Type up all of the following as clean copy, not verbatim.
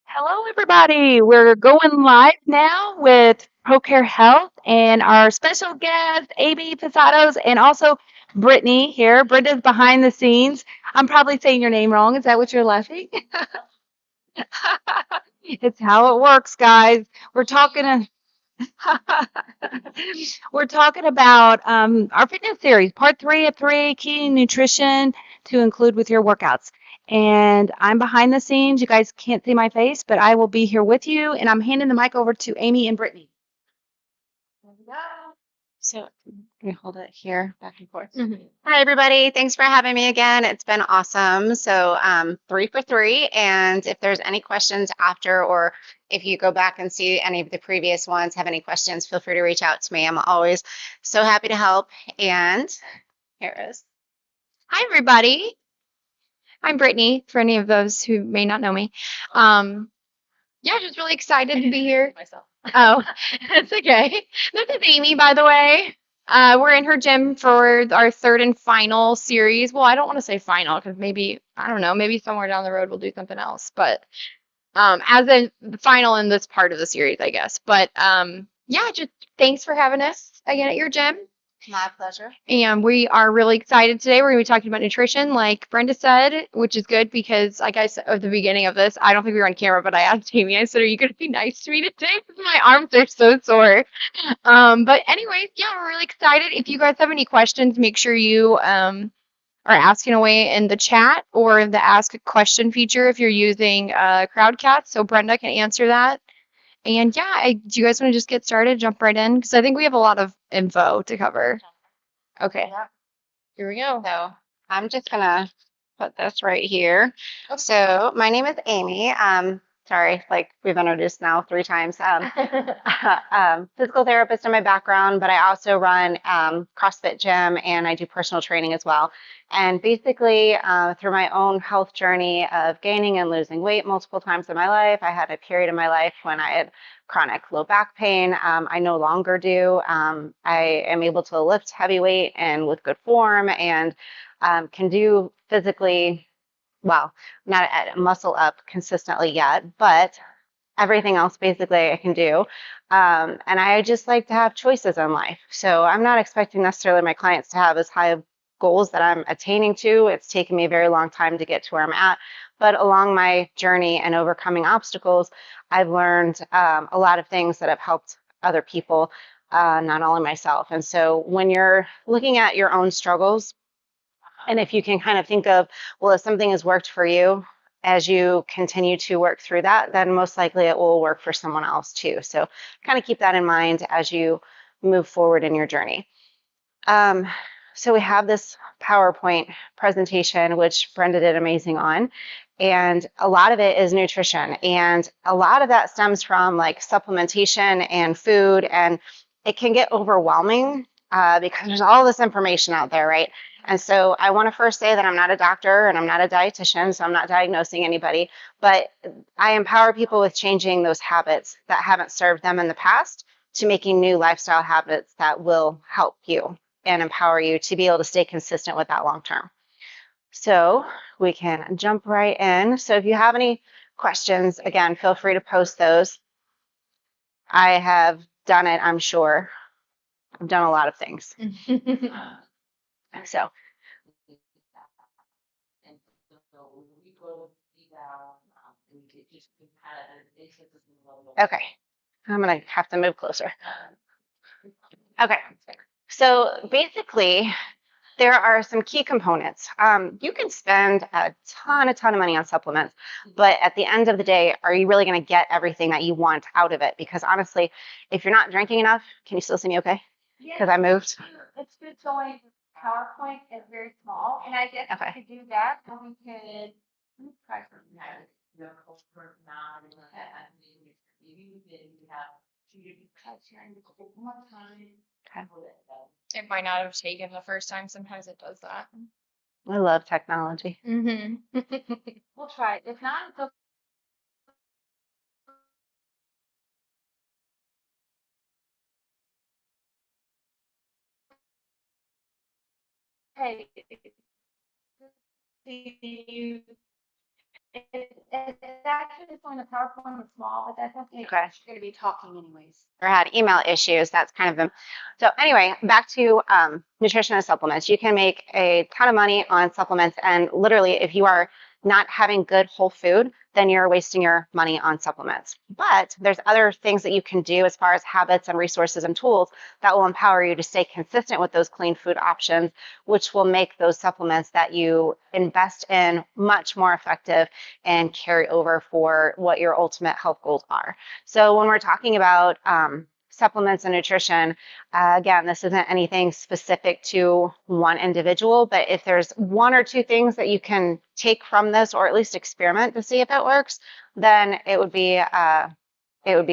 Hello, everybody. We're going live now with ProCare Health and our special guest, AmyPosadas, and also Brittany here. Brenda's behind the scenes. I'm probably saying your name wrong. Is that what you're laughing? It's how it works, guys. We're talking. We're talking about our fitness series, part 3 of 3, key nutrition to include with your workouts. And I'm behind the scenes. You guys can't see my face, but I will be here with you. And I'm handing the mic over to Amy and Brittany. There we go. So can you hold it here back and forth? Mhm. Hi, everybody. Thanks for having me again. It's been awesome. So 3 for 3. And if there's any questions after, or if you go back and see any of the previous ones, have any questions, feel free to reach out to me. I'm always so happy to help. And here it is. Hi, everybody. I'm Brittany, for any of those who may not know me. Yeah, just really excited to be here. Myself. Oh, that's okay. This is Amy, by the way. We're in her gym for our third and final series. Well, I don't want to say final because maybe, I don't know, maybe somewhere down the road we'll do something else. But as a final in this part of the series, I guess. But yeah, just thanks for having us again at your gym. My pleasure. And we are really excited today. We're going to be talking about nutrition, like Brenda said, which is good because, like I said at the beginning of this, I don't think we were on camera, but I asked Amy, I said, are you going to be nice to me today? Because my arms are so sore. But anyways, yeah, we're really excited. If you guys have any questions, make sure you are asking away in the chat or the ask a question feature if you're using Crowdcast, so Brenda can answer that. And yeah, do you guys want to just get started, jump right in? Because I think we have a lot of info to cover. Okay. Yep. Here we go. So I'm just gonna put this right here. So my name is Amy. Sorry, like we've introduced now 3 times. Physical therapist in my background, but I also run CrossFit gym and I do personal training as well. And basically, through my own health journey of gaining and losing weight multiple times in my life, I had a period in my life when I had chronic low back pain. I no longer do. I am able to lift heavy weight and with good form and can do physically, well, not at muscle up consistently yet, but everything else basically I can do. And I just like to have choices in life. So I'm not expecting necessarily my clients to have as high of goals that I'm attaining to. It's taken me a very long time to get to where I'm at. But along my journey and overcoming obstacles, I've learned a lot of things that have helped other people, not only myself. And so when you're looking at your own struggles, and if you can kind of think of, well, if something has worked for you, as you continue to work through that, then most likely it will work for someone else too. So kind of keep that in mind as you move forward in your journey. So we have this PowerPoint presentation, which Brenda did amazing on. And a lot of it is nutrition. And a lot of that stems from like supplementation and food. And it can get overwhelming because there's all this information out there, right? And so I want to first say that I'm not a doctor and I'm not a dietitian, so I'm not diagnosing anybody, but I empower people with changing those habits that haven't served them in the past to making new lifestyle habits that will help you and empower you to be able to stay consistent with that long term. So we can jump right in. So if you have any questions, again, feel free to post those. I have done it, I'm sure. I've done a lot of things. So okay, I'm gonna have to move closer. Okay, so basically there are some key components. You can spend a ton of money on supplements, but at the end of the day, are you really going to get everything that you want out of it? Because honestly, if you're not drinking enough, can you still see me okay? Because I moved. It's good showing PowerPoint is very small, and I guess Okay. we could do that, and we could try something. Okay. It might not have taken the first time. Sometimes it does that. I love technology. Mm-hmm. We'll try it. If not, it's okay. you. It's actually just on the PowerPoint, it's small, but that's okay. Okay. You're going to be talking anyways. Or had email issues. That's kind of them. So anyway, back to nutrition and supplements. You can make a ton of money on supplements, and literally, if you are not having good whole food, then you're wasting your money on supplements. But there's other things that you can do as far as habits and resources and tools that will empower you to stay consistent with those clean food options, which will make those supplements that you invest in much more effective and carry over for what your ultimate health goals are. So when we're talking about supplements and nutrition, again, this isn't anything specific to one individual, but if there's one or two things that you can take from this, or at least experiment to see if it works, then it would be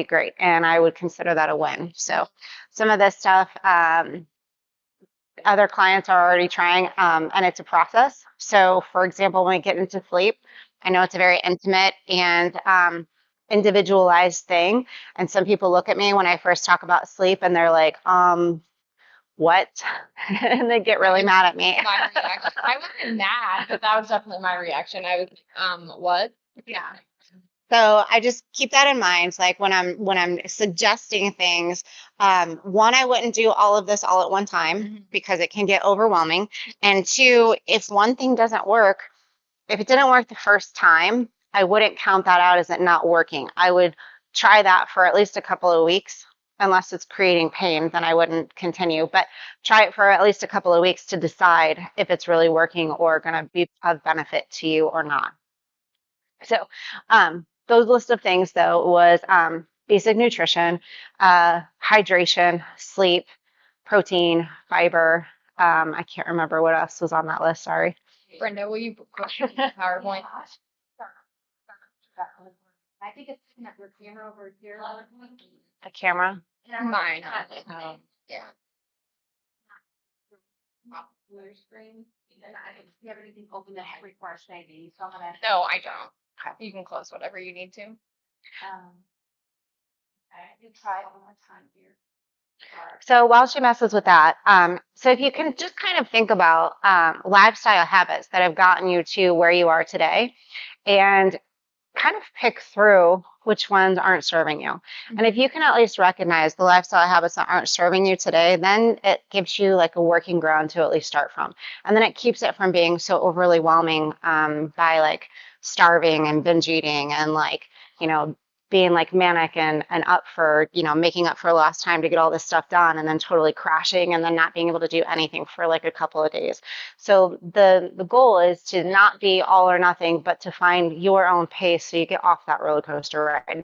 great, and I would consider that a win. So some of this stuff other clients are already trying, and it's a process. So for example, when we get into sleep, I know it's a very intimate and individualized thing. And some people look at me when I first talk about sleep and they're like, what? And they get really mad at me. My reaction. I wasn't mad, but that was definitely my reaction. I was like, what? Yeah. So I just keep that in mind. Like when I'm suggesting things, one, I wouldn't do all of this all at one time because it can get overwhelming. And two, if one thing doesn't work, if it didn't work the first time, I wouldn't count that out as it not working. I would try that for at least a couple of weeks. Unless it's creating pain, then I wouldn't continue. But try it for at least a couple of weeks to decide if it's really working or going to be of benefit to you or not. So those list of things, though, was basic nutrition, hydration, sleep, protein, fiber. I can't remember what else was on that list. Sorry. Brenda, will you put PowerPoint? I think it's picking up your camera over here. The camera. Mine. Yeah. Your screen. If you have anything open that requires saving, so I'm gonna. No, I don't. Okay. You can close whatever you need to. You try it one more time here. So while she messes with that, so if you can just kind of think about lifestyle habits that have gotten you to where you are today, and kind of pick through which ones aren't serving you. And if you can at least recognize the lifestyle habits that aren't serving you today, then it gives you like a working ground to at least start from. And then it keeps it from being so overly whelming by like starving and binge eating and like, being like manic and up for, making up for lost time to get all this stuff done and then totally crashing and then not being able to do anything for like a couple of days. So the goal is to not be all or nothing, but to find your own pace so you get off that roller coaster ride. And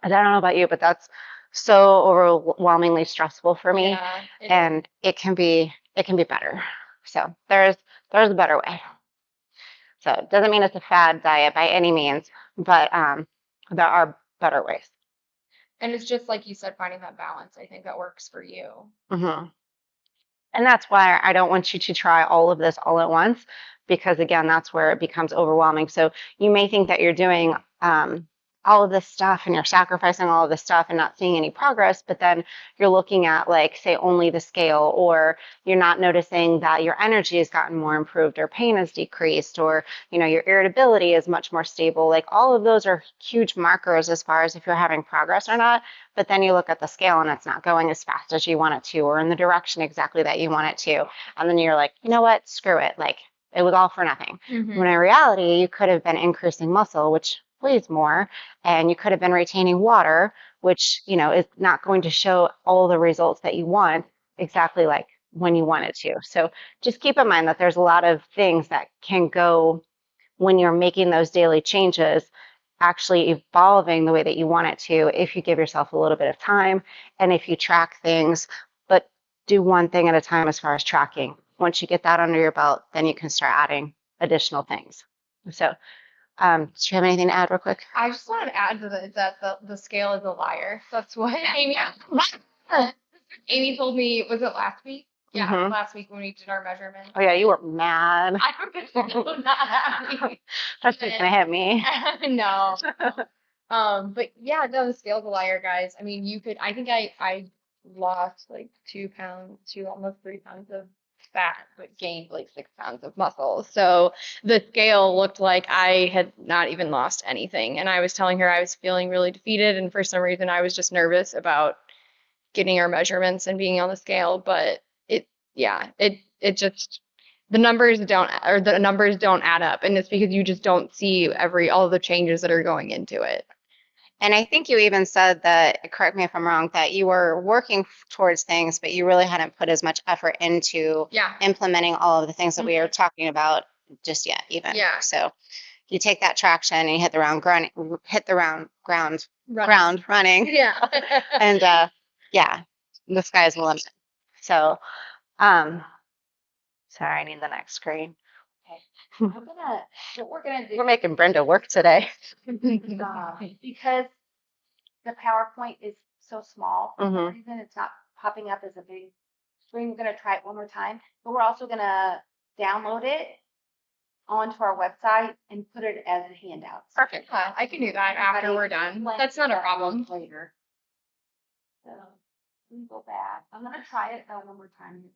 I don't know about you, but that's so overwhelmingly stressful for me. Yeah, and it can be better. So there's a better way. So it doesn't mean it's a fad diet by any means, but there are better ways. And it's just like you said, finding that balance. I think that works for you. Mm-hmm. And that's why I don't want you to try all of this all at once, because again, that's where it becomes overwhelming. So you may think that you're doing all of this stuff and you're sacrificing all of this stuff and not seeing any progress, but then you're looking at like, say, only the scale, or you're not noticing that your energy has gotten more improved or pain has decreased, or, your irritability is much more stable. Like all of those are huge markers as far as if you're having progress or not. But then you look at the scale and it's not going as fast as you want it to, or in the direction exactly that you want it to. And then you're like, you know what, screw it. Like it was all for nothing. When in reality, you could have been increasing muscle, which weighs more, and you could have been retaining water, which, is not going to show all the results that you want exactly like when you want it to. So just keep in mind that there's a lot of things that can go when you're making those daily changes, actually evolving the way that you want it to, if you give yourself a little bit of time and if you track things, but do one thing at a time as far as tracking. Once you get that under your belt, then you can start adding additional things. So do you have anything to add real quick? I just wanted to add to that the scale is a liar. That's what Amy told me. Was it last week? Yeah, last week when we did our measurements. Oh yeah, you were mad. I was so not happy. That's just gonna hit me. No. But yeah, no, the scale's a liar, guys. I mean, I think I lost like 2 pounds to almost 3 pounds of fat, but gained like 6 pounds of muscle. So the scale looked like I had not even lost anything. And I was telling her I was feeling really defeated. And for some reason, I was just nervous about getting our measurements and being on the scale. But it just, the numbers don't add up. And it's because you just don't see all the changes that are going into it. And I think you even said that, correct me if I'm wrong, that you were working towards things, but you really hadn't put as much effort into implementing all of the things that we are talking about just yet, even. Yeah. So you take that traction and you hit the ground running. Yeah. And the sky's the limit. So, sorry, I need the next screen. Okay. What we're gonna do. We're making Brenda work today. Because the PowerPoint is so small, for some Mhm. reason it's not popping up as a big screen. We're gonna try it one more time, but we're also gonna download it onto our website and put it as a handout. Perfect. Yeah, I can do that after we're done. That's not a problem. Later. So let me go back. I'm gonna try it one more time.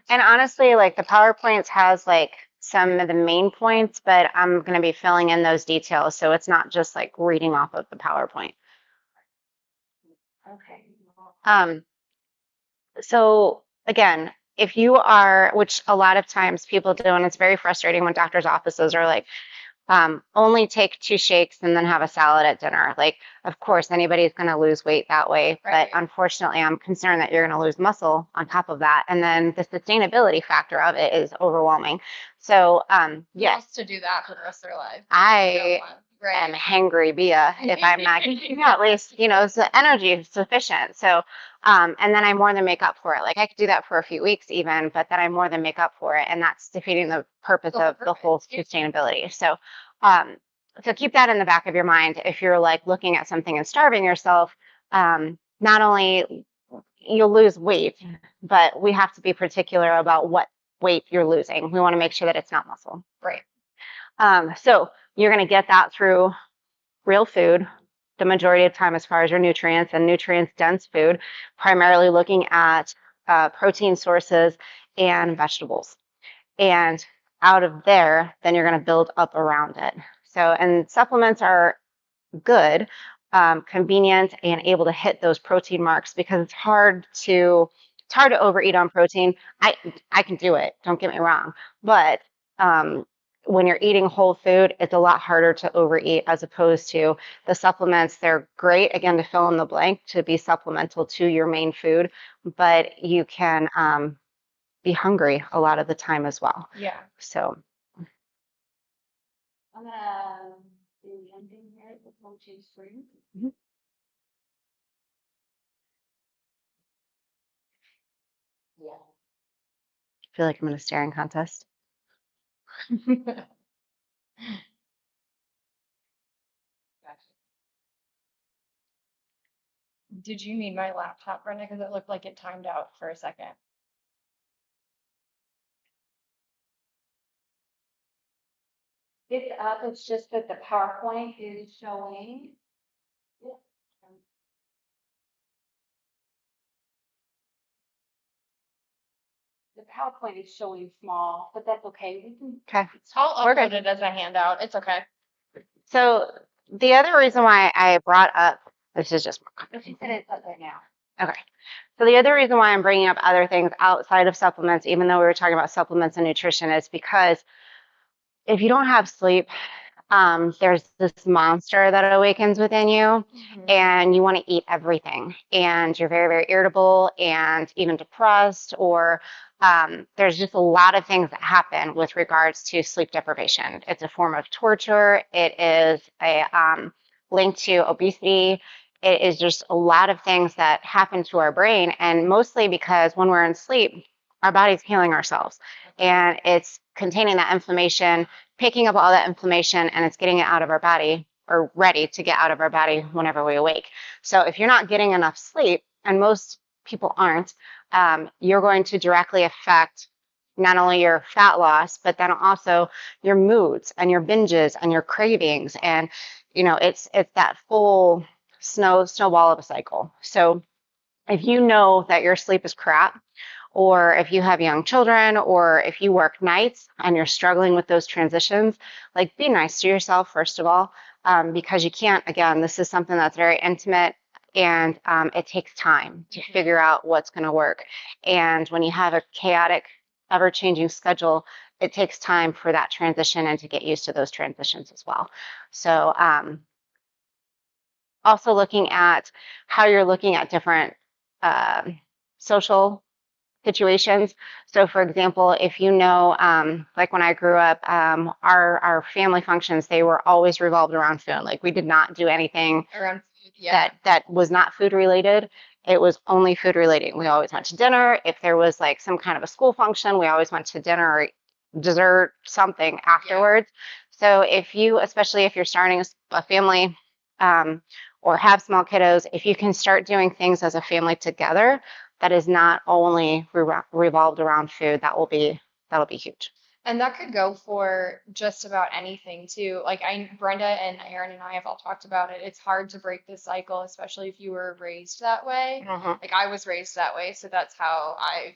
And honestly, like the PowerPoints has like some of the main points, but I'm going to be filling in those details. So it's not just like reading off of the PowerPoint. Okay. So again, if you are, which a lot of times people do, and it's very frustrating when doctors' offices are like, only take 2 shakes and then have a salad at dinner. Like, of course, anybody's going to lose weight that way. Right. But unfortunately, I'm concerned that you're going to lose muscle on top of that. And then the sustainability factor of it is overwhelming. So, yes. To do that for the rest of their life. I am hangry Bia if I'm not getting at least, the energy is sufficient. So, and then I more than make up for it. Like I could do that for a few weeks even, but then I more than make up for it. And that's defeating the purpose of the whole sustainability. So, so keep that in the back of your mind. If you're like looking at something and starving yourself, not only you'll lose weight, but we have to be particular about what weight you're losing. We want to make sure that it's not muscle. Right. So you're going to get that through real food the majority of time as far as your nutrients and nutrients dense food, primarily looking at protein sources and vegetables. And out of there, then you're going to build up around it. So, and supplements are good, convenient, and able to hit those protein marks because it's hard to overeat on protein. I can do it, don't get me wrong, but when you're eating whole food, it's a lot harder to overeat as opposed to the supplements. They're great, again, to fill in the blank, to be supplemental to your main food, but you can be hungry a lot of the time as well. Yeah. So I'm gonna do the ending here. We'll change screen. Yeah. I feel like I'm in a staring contest. Did you need my laptop, Brenda? Because it looked like it timed out for a second. It's up. It's just that the PowerPoint is showing. The PowerPoint is showing small, but that's okay. We can. Okay. I'll We're upload good. it as a handout. It's okay. So the other reason why I brought up, this is just She said it's up there now. okay. So the other reason why I'm bringing up other things outside of supplements, even though we were talking about supplements and nutrition, is because if you don't have sleep, there's this monster that awakens within you, and you want to eat everything, and you're very, very irritable and even depressed, or there's just a lot of things that happen with regards to sleep deprivation. It's a form of torture. It is a link to obesity. It is just a lot of things that happen to our brain, and mostly because when we're in sleep, our body's healing ourselves, and it's containing that inflammation, picking up all that inflammation, and it's getting it out of our body, or ready to get out of our body whenever we awake. So if you're not getting enough sleep, and most people aren't, you're going to directly affect not only your fat loss, but then also your moods and your binges and your cravings. And, it's that full snowball of a cycle. So if you know that your sleep is crap, or if you have young children, or if you work nights and you're struggling with those transitions, like be nice to yourself, first of all, because you can't, again, this is something that's very intimate and it takes time to figure out what's going to work. And when you have a chaotic, ever-changing schedule, it takes time for that transition and to get used to those transitions as well. So also looking at how you're looking at different social situations. So for example, if you know, like when I grew up, our family functions, they were always revolved around food. Like we did not do anything Around food, yeah. that was not food related. It was only food related. We always went to dinner. If there was like some kind of a school function, we always went to dinner or dessert, something afterwards. So if you, especially if you're starting a family, or have small kiddos, if you can start doing things as a family together, that is not only revolved around food, that'll be huge. And that could go for just about anything too. Like Brenda and Aaron and I have all talked about it. It's hard to break the cycle, especially if you were raised that way. Like I was raised that way, so that's how I,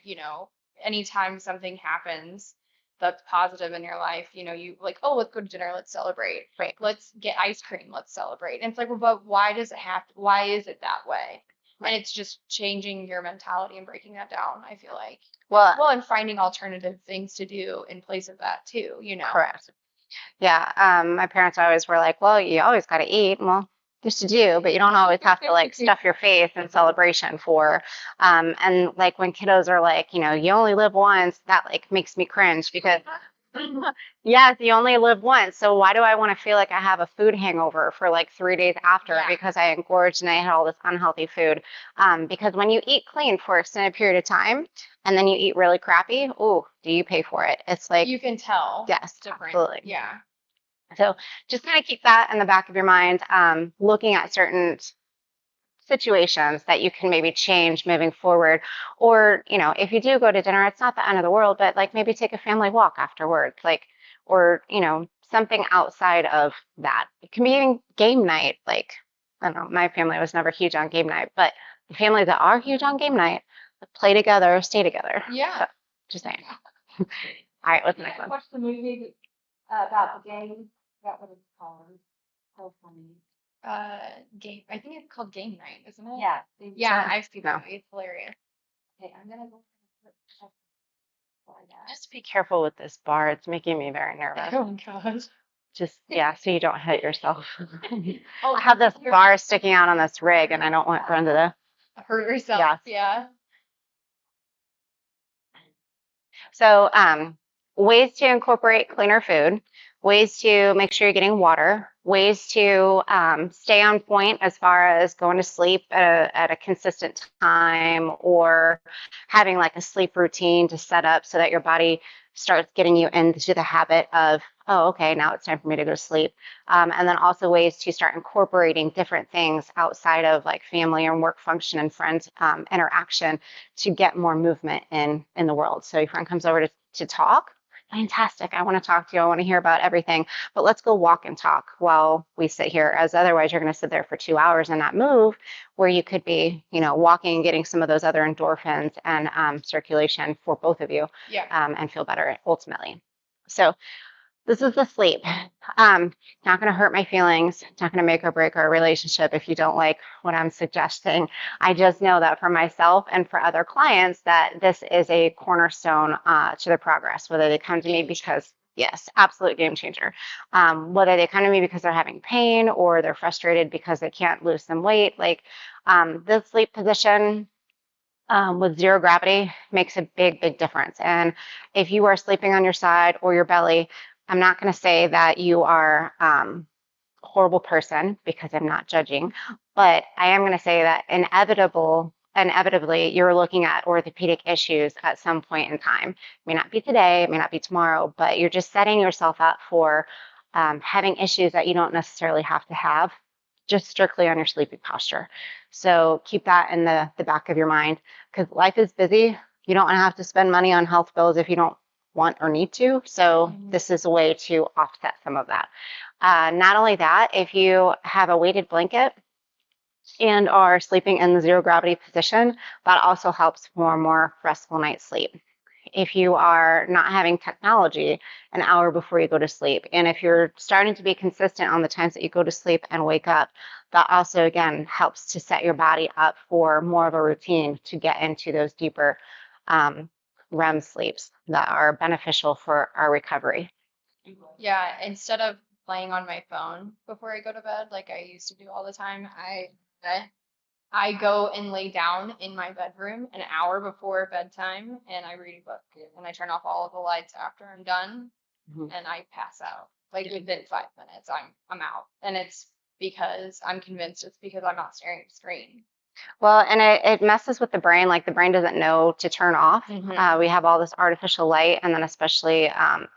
anytime something happens that's positive in your life, you like, oh, let's go to dinner, let's celebrate. Right. Let's get ice cream, let's celebrate. And it's like, well, but why does it have to, why is it that way? Right. And it's just changing your mentality and breaking that down, I feel like. Well, and finding alternative things to do in place of that too, Correct. Yeah. My parents always were like, well, you always got to eat. Well, just to do, but you don't always have to like stuff your face in celebration for. And like when kiddos are like, you only live once, that like makes me cringe because yes, you only live once. So why do I want to feel like I have a food hangover for like 3 days after because I engorged and I had all this unhealthy food? Because when you eat clean for an extended period of time and then you eat really crappy, oh, do you pay for it? It's like you can tell. Yes, different. absolutely. Yeah. So just kind of keep that in the back of your mind, looking at certain situations that you can maybe change moving forward. Or, if you do go to dinner, it's not the end of the world, but like maybe take a family walk afterwards, like, or, something outside of that. It can be even game night. Like, I don't know, my family was never huge on game night, but the families that are huge on game night, play together, stay together. Yeah. So, just saying. All right, what's the next one? Watch the movie about the game. That what it's called. So funny. Game. I think it's called Game Night, isn't it? Yeah. Yeah, I've seen No. that movie. It's hilarious. Okay, I'm gonna go. Just be careful with this bar. It's making me very nervous. Oh my gosh. Just, so you don't hit yourself. Oh, I have this bar sticking out on this rig, and I don't want Brenda to. hurt yourself. Yes. Yeah. So, ways to incorporate cleaner food, ways to make sure you're getting water, ways to stay on point as far as going to sleep at a consistent time, or having like a sleep routine to set up so that your body starts getting you into the habit of, oh, okay, now it's time for me to go to sleep. And then also ways to start incorporating different things outside of like family and work function and friends interaction to get more movement in the world. So your friend comes over to talk. Fantastic. I want to talk to you. I want to hear about everything, but let's go walk and talk while we sit here, as otherwise you're going to sit there for 2 hours and not move, where you could be, walking and getting some of those other endorphins and circulation for both of you. Yeah. And feel better ultimately. So this is the sleep. Not going to hurt my feelings. It's not going to make or break our relationship if you don't like what I'm suggesting. I just know that for myself and for other clients that this is a cornerstone to their progress, whether they come to me because, yes, absolute game changer. Whether they come to me because they're having pain or they're frustrated because they can't lose some weight. Like this sleep position with zero gravity makes a big, big difference. And if you are sleeping on your side or your belly, I'm not going to say that you are a horrible person because I'm not judging, but I am going to say that inevitably you're looking at orthopedic issues at some point in time. It may not be today, it may not be tomorrow, but you're just setting yourself up for having issues that you don't necessarily have to have just strictly on your sleeping posture. So keep that in the back of your mind, because life is busy. You don't have to spend money on health bills if you don't want or need to. So this is a way to offset some of that. Not only that, if you have a weighted blanket, and are sleeping in the zero gravity position, that also helps for a more restful night's sleep. If you are not having technology an hour before you go to sleep, and if you're starting to be consistent on the times that you go to sleep and wake up, that also, again, helps to set your body up for more of a routine to get into those deeper REM sleeps that are beneficial for our recovery. Yeah, instead of playing on my phone before I go to bed, like I used to do all the time, I go and lay down in my bedroom an hour before bedtime and I read a book and I turn off all of the lights after I'm done and I pass out. Like within 5 minutes, I'm out. And it's because I'm convinced it's because I'm not staring at the screen. Well, and it messes with the brain. Like the brain doesn't know to turn off. We have all this artificial light, and then especially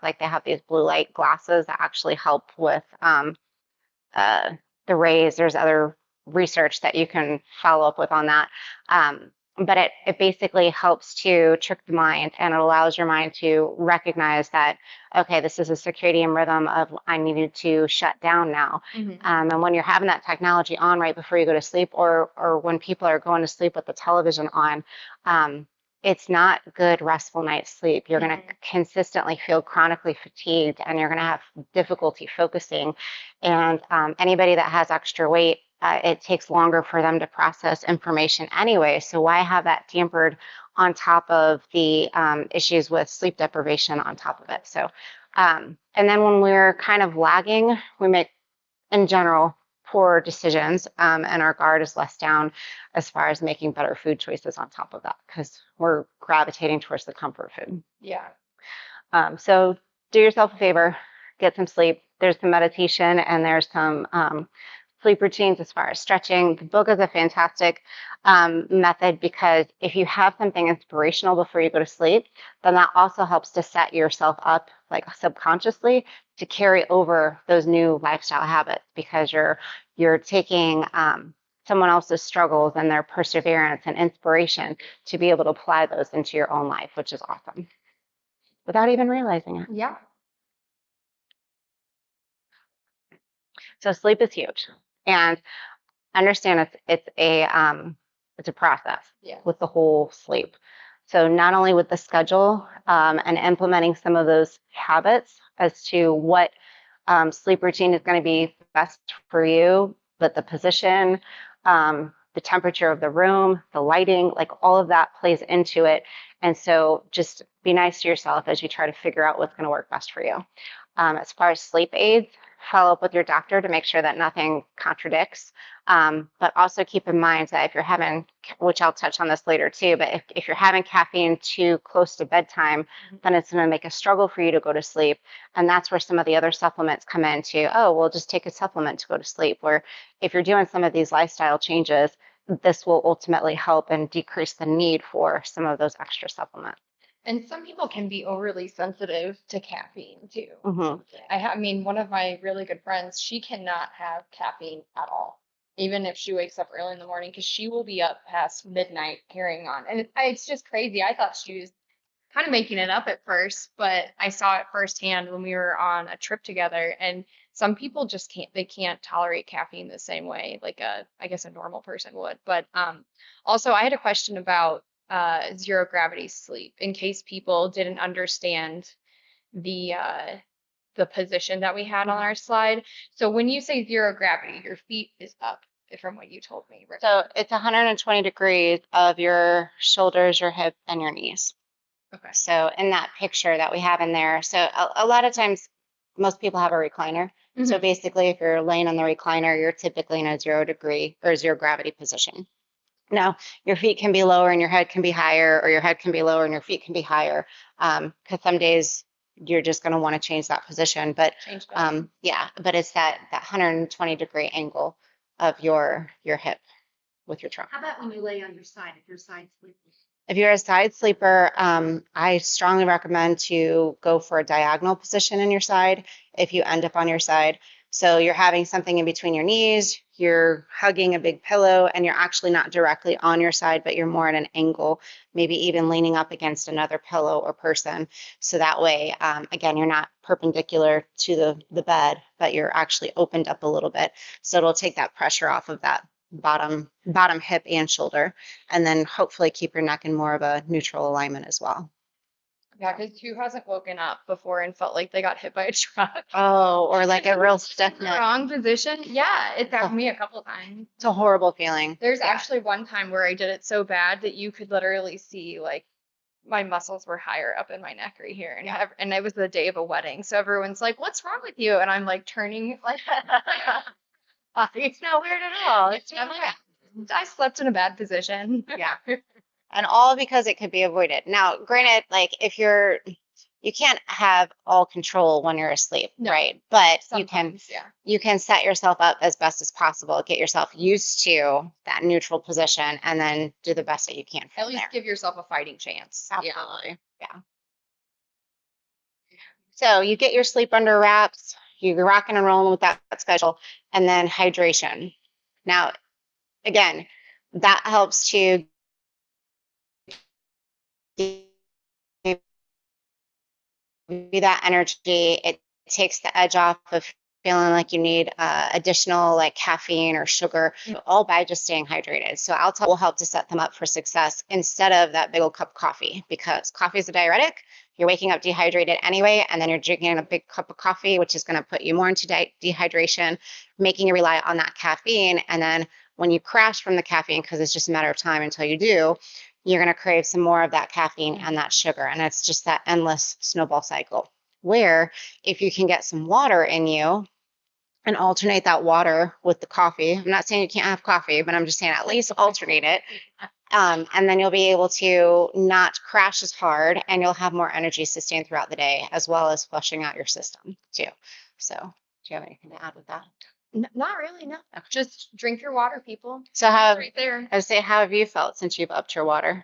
like they have these blue light glasses that actually help with the rays. There's other research that you can follow up with on that. But it basically helps to trick the mind, and it allows your mind to recognize that, okay, this is a circadian rhythm of I needed to shut down now. And when you're having that technology on right before you go to sleep, or when people are going to sleep with the television on, it's not good restful night's sleep. You're going to consistently feel chronically fatigued, and you're going to have difficulty focusing. And anybody that has extra weight, it takes longer for them to process information anyway. So why have that tampered on top of the issues with sleep deprivation on top of it? So, and then when we're kind of lagging, we make, in general, poor decisions, and our guard is less down as far as making better food choices on top of that, because we're gravitating towards the comfort food. Yeah. So do yourself a favor, get some sleep. There's some meditation and there's some sleep routines as far as stretching. The book is a fantastic method, because if you have something inspirational before you go to sleep, then that also helps to set yourself up, like subconsciously, to carry over those new lifestyle habits, because you're taking someone else's struggles and their perseverance and inspiration to be able to apply those into your own life, which is awesome, without even realizing it. Yeah. So sleep is huge, and understand it's a process with the whole sleep. So not only with the schedule and implementing some of those habits as to what sleep routine is going to be best for you, but the position, the temperature of the room, the lighting, like all of that plays into it. And so just be nice to yourself as you try to figure out what's going to work best for you. As far as sleep aids, follow up with your doctor to make sure that nothing contradicts. But also keep in mind that if you're having, which I'll touch on this later too, but if you're having caffeine too close to bedtime, then it's going to make a struggle for you to go to sleep. And that's where some of the other supplements come into, oh, well, just take a supplement to go to sleep. Where if you're doing some of these lifestyle changes, this will ultimately help and decrease the need for some of those extra supplements. And some people can be overly sensitive to caffeine too. I mean, one of my really good friends, she cannot have caffeine at all, even if she wakes up early in the morning, because she will be up past midnight carrying on. And it's just crazy. I thought she was kind of making it up at first, but I saw it firsthand when we were on a trip together. And some people just can't tolerate caffeine the same way, like I guess a normal person would. But also I had a question about zero gravity sleep, in case people didn't understand the position that we had on our slide. So when you say zero gravity, your feet is up, from what you told me. Rick. So it's 120 degrees of your shoulders, your hip, and your knees. Okay. So in that picture that we have in there, so a lot of times most people have a recliner. So basically, if you're laying on the recliner, you're typically in a 0 degree or zero gravity position. Now, your feet can be lower and your head can be higher, or your head can be lower and your feet can be higher. Because some days you're just going to want to change that position. But but it's that 120 degree angle of your hip with your trunk. How about when you lay on your side, if you're side sleeping? If you're a side sleeper, I strongly recommend to go for a diagonal position in your side if you end up on your side. So you're having something in between your knees, you're hugging a big pillow, and you're actually not directly on your side, but you're more at an angle, maybe even leaning up against another pillow or person. So that way, again, you're not perpendicular to the bed, but you're actually opened up a little bit. So it'll take that pressure off of that bottom hip and shoulder, and then hopefully keep your neck in more of a neutral alignment as well. Yeah, because who hasn't woken up before and felt like they got hit by a truck? Oh, or like a real stiff neck. Wrong position. Yeah, it's happened to me a couple times. It's a horrible feeling. There's actually one time where I did it so bad that you could literally see like my muscles were higher up in my neck right here, and and it was the day of a wedding, so everyone's like, "What's wrong with you?" And I'm like turning like, It's not weird at all. It's I'm like, I slept in a bad position. Yeah. And all because it could be avoided. Now, granted, like if you can't have all control when you're asleep, No. right? But Sometimes, yeah. you can set yourself up as best as possible, get yourself used to that neutral position, and then do the best that you can from At least there. give yourself a fighting chance. Absolutely. Yeah. So you get your sleep under wraps, you're rocking and rolling with that schedule, and then hydration. Now, again, that helps to give you that energy. It takes the edge off of feeling like you need additional like caffeine or sugar, all by just staying hydrated. So Alta will help to set them up for success instead of that big old cup of coffee, because coffee is a diuretic. You're waking up dehydrated anyway, and then you're drinking a big cup of coffee, which is going to put you more into dehydration, making you rely on that caffeine. And then when you crash from the caffeine, because it's just a matter of time until you do, you're going to crave some more of that caffeine and that sugar. And it's just that endless snowball cycle, where if you can get some water in you and alternate that water with the coffee. I'm not saying you can't have coffee, but I'm just saying at least alternate it. And then you'll be able to not crash as hard, and you'll have more energy sustained throughout the day, as well as flushing out your system too. So do you have anything to add with that? Not really, no. Just drink your water, people. So Right there. I would say, how have you felt since you've upped your water?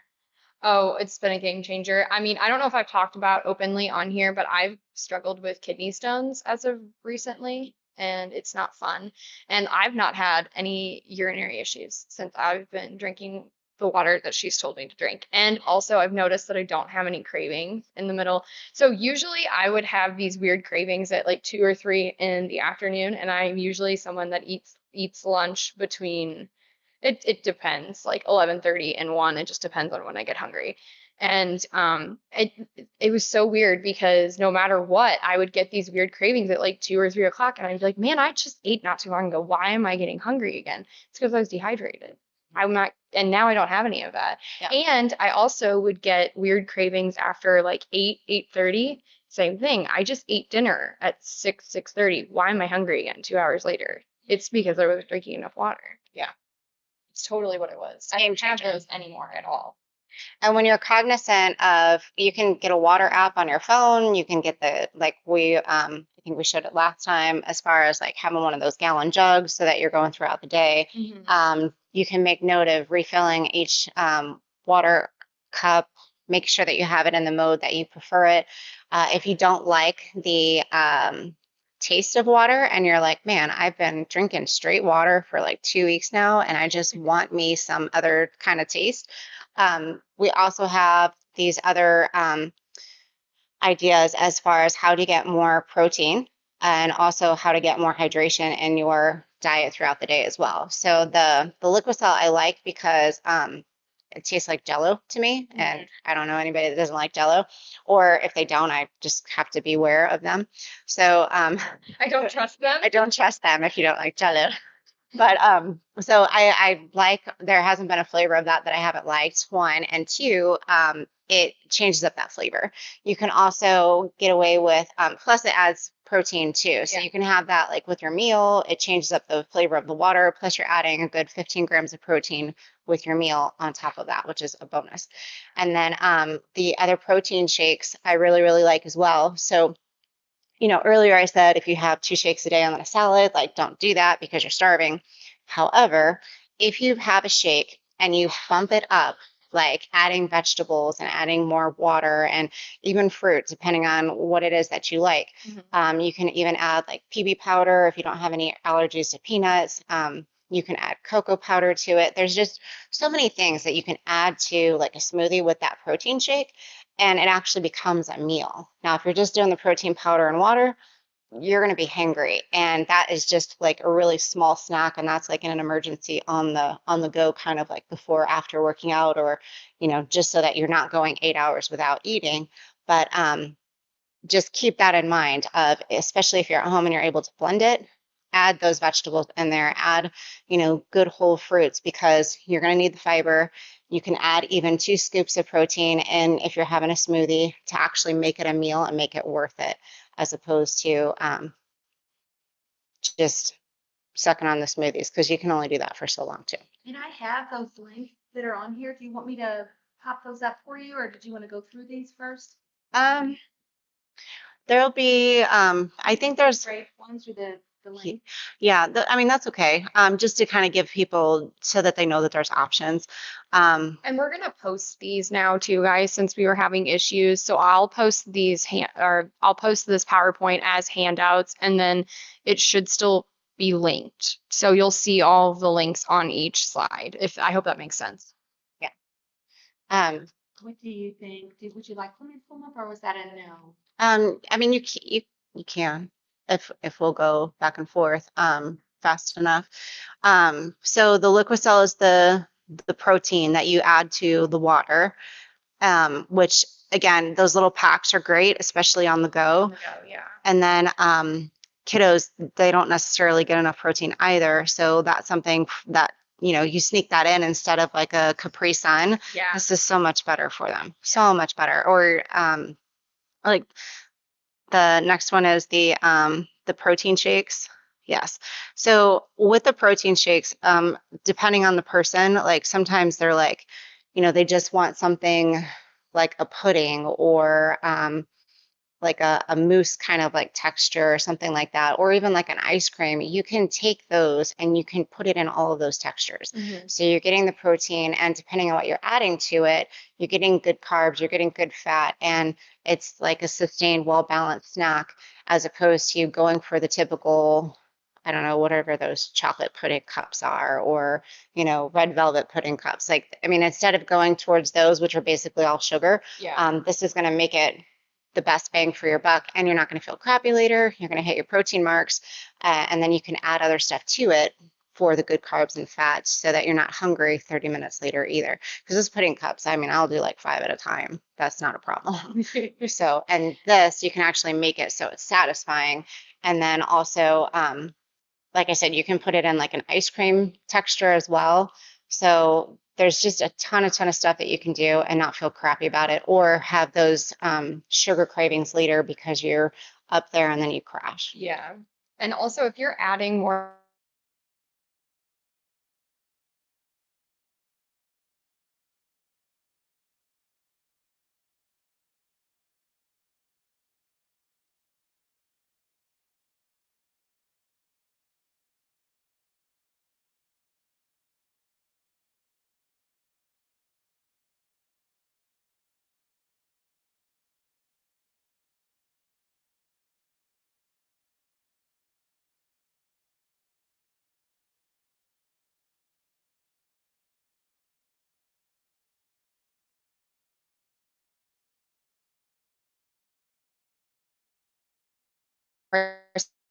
Oh, it's been a game changer. I mean, I don't know if I've talked about openly on here, but I've struggled with kidney stones as of recently, and it's not fun. And I've not had any urinary issues since I've been drinking the water that she's told me to drink. And also, I've noticed that I don't have any cravings in the middle. So usually I would have these weird cravings at like 2 or 3 in the afternoon, and I'm usually someone that eats lunch between it depends, like 11:30 and 1. It just depends on when I get hungry. And it was so weird because no matter what, I would get these weird cravings at like 2 or 3 o'clock, and I'd be like, man, I just ate not too long ago. Why am I getting hungry again? It's because I was dehydrated. I'm not, and now I don't have any of that. Yeah. And I also would get weird cravings after like 8:30. Same thing. I just ate dinner at 6:30. Why am I hungry again 2 hours later? It's because I was drinking enough water. Yeah. It's totally what it was. I don't have those anymore at all. And when you're cognizant of, you can get a water app on your phone, you can get the, like I think we showed it last time, as far as like having one of those gallon jugs so that you're going throughout the day. Mm-hmm. You can make note of refilling each water cup, make sure that you have it in the mode that you prefer it. If you don't like the taste of water and you're like, man, I've been drinking straight water for like 2 weeks now, and I just want me some other kind of taste. We also have these other ideas as far as how to get more protein, and also how to get more hydration in your diet throughout the day as well. So the Liquicell I like because it tastes like Jell-O to me, and I don't know anybody that doesn't like Jell-O, or if they don't, I just have to be aware of them. So I don't trust them. I don't trust them if you don't like Jell-O. But so I like, there hasn't been a flavor of that I haven't liked, one. And two, it changes up that flavor. You can also get away with, plus it adds protein too. So you can have that like with your meal. It changes up the flavor of the water. Plus you're adding a good 15 grams of protein with your meal on top of that, which is a bonus. And then the other protein shakes I really, really like as well. So earlier I said if you have 2 shakes a day on a salad, like don't do that because you're starving. However, if you have a shake and you bump it up, like adding vegetables and adding more water and even fruit, depending on what it is that you like, you can even add like PB powder if you don't have any allergies to peanuts. You can add cocoa powder to it. There's just so many things that you can add to like a smoothie with that protein shake, and it actually becomes a meal. Now, if you're just doing the protein powder and water, you're going to be hangry, and that is just like a really small snack, and that's like in an emergency on the go, kind of like before or after working out, or just so that you're not going 8 hours without eating. But just keep that in mind, of especially if you're at home and you're able to blend it, add those vegetables in there, add good whole fruits, because you're going to need the fiber. You can add even 2 scoops of protein, and if you're having a smoothie, to actually make it a meal and make it worth it, as opposed to just sucking on the smoothies, because you can only do that for so long too. And I have those links that are on here. Do you want me to pop those up for you, or did you want to go through these first? There'll be, I think there's, Great ones or the link. yeah, I mean, that's okay. Just to kind of give people so that they know that there's options. And we're gonna post these now too, guys, since we were having issues. So I'll post these I'll post this PowerPoint as handouts, and then it should still be linked. So you'll see all of the links on each slide. I hope that makes sense. Yeah. What do you think? Would you like me to pull them up, or was that a no? I mean, you can, if we'll go back and forth fast enough. So the Liquicell is the protein that you add to the water, which again, those little packs are great, especially on the go. Yeah. And then kiddos, they don't necessarily get enough protein either. So that's something that you sneak that in instead of like a Capri Sun. Yeah. This is so much better for them. So much better. Or like the next one is the protein shakes. Yes. So with the protein shakes, depending on the person, like sometimes they're like, they just want something like a pudding, or like a mousse kind of like texture or something like that, or even like an ice cream. You can take those and you can put it in all of those textures. Mm-hmm. So you're getting the protein, and depending on what you're adding to it, you're getting good carbs, you're getting good fat, and it's like a sustained, well-balanced snack, as opposed to going for the typical, I don't know, whatever those chocolate pudding cups are, or, red velvet pudding cups. Like, I mean, instead of going towards those, which are basically all sugar, this is going to make it the best bang for your buck, and you're not going to feel crappy later. You're going to hit your protein marks, and then you can add other stuff to it for the good carbs and fats, so that you're not hungry 30 minutes later either. Because those pudding cups, I mean, I'll do like 5 at a time. That's not a problem. So, and this, you can actually make it so it's satisfying. And then also, like I said, you can put it in like an ice cream texture as well. So there's just a ton of stuff that you can do and not feel crappy about it, or have those sugar cravings later because you're up there and then you crash. Yeah. And also, if you're adding more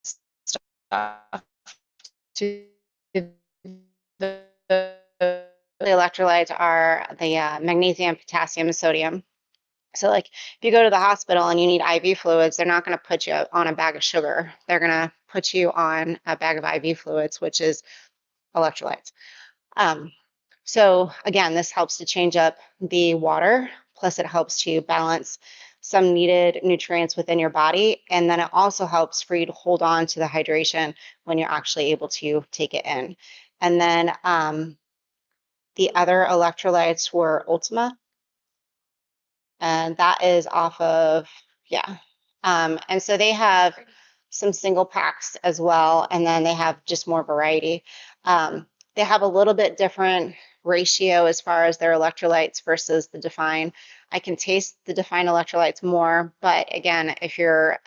stuff to the electrolytes are the magnesium, potassium, and sodium. So like if you go to the hospital and you need IV fluids, they're not going to put you on a bag of sugar. They're going to put you on a bag of IV fluids, which is electrolytes. So again, this helps to change up the water, plus it helps to balance some needed nutrients within your body. And then it also helps for you to hold on to the hydration when you're actually able to take it in. And then the other electrolytes were Ultima, and that is off of, yeah. And so they have some single packs as well, and then they have just more variety. They have a little bit different ratio as far as their electrolytes versus the Define. I can taste the Define electrolytes more, but again, if you're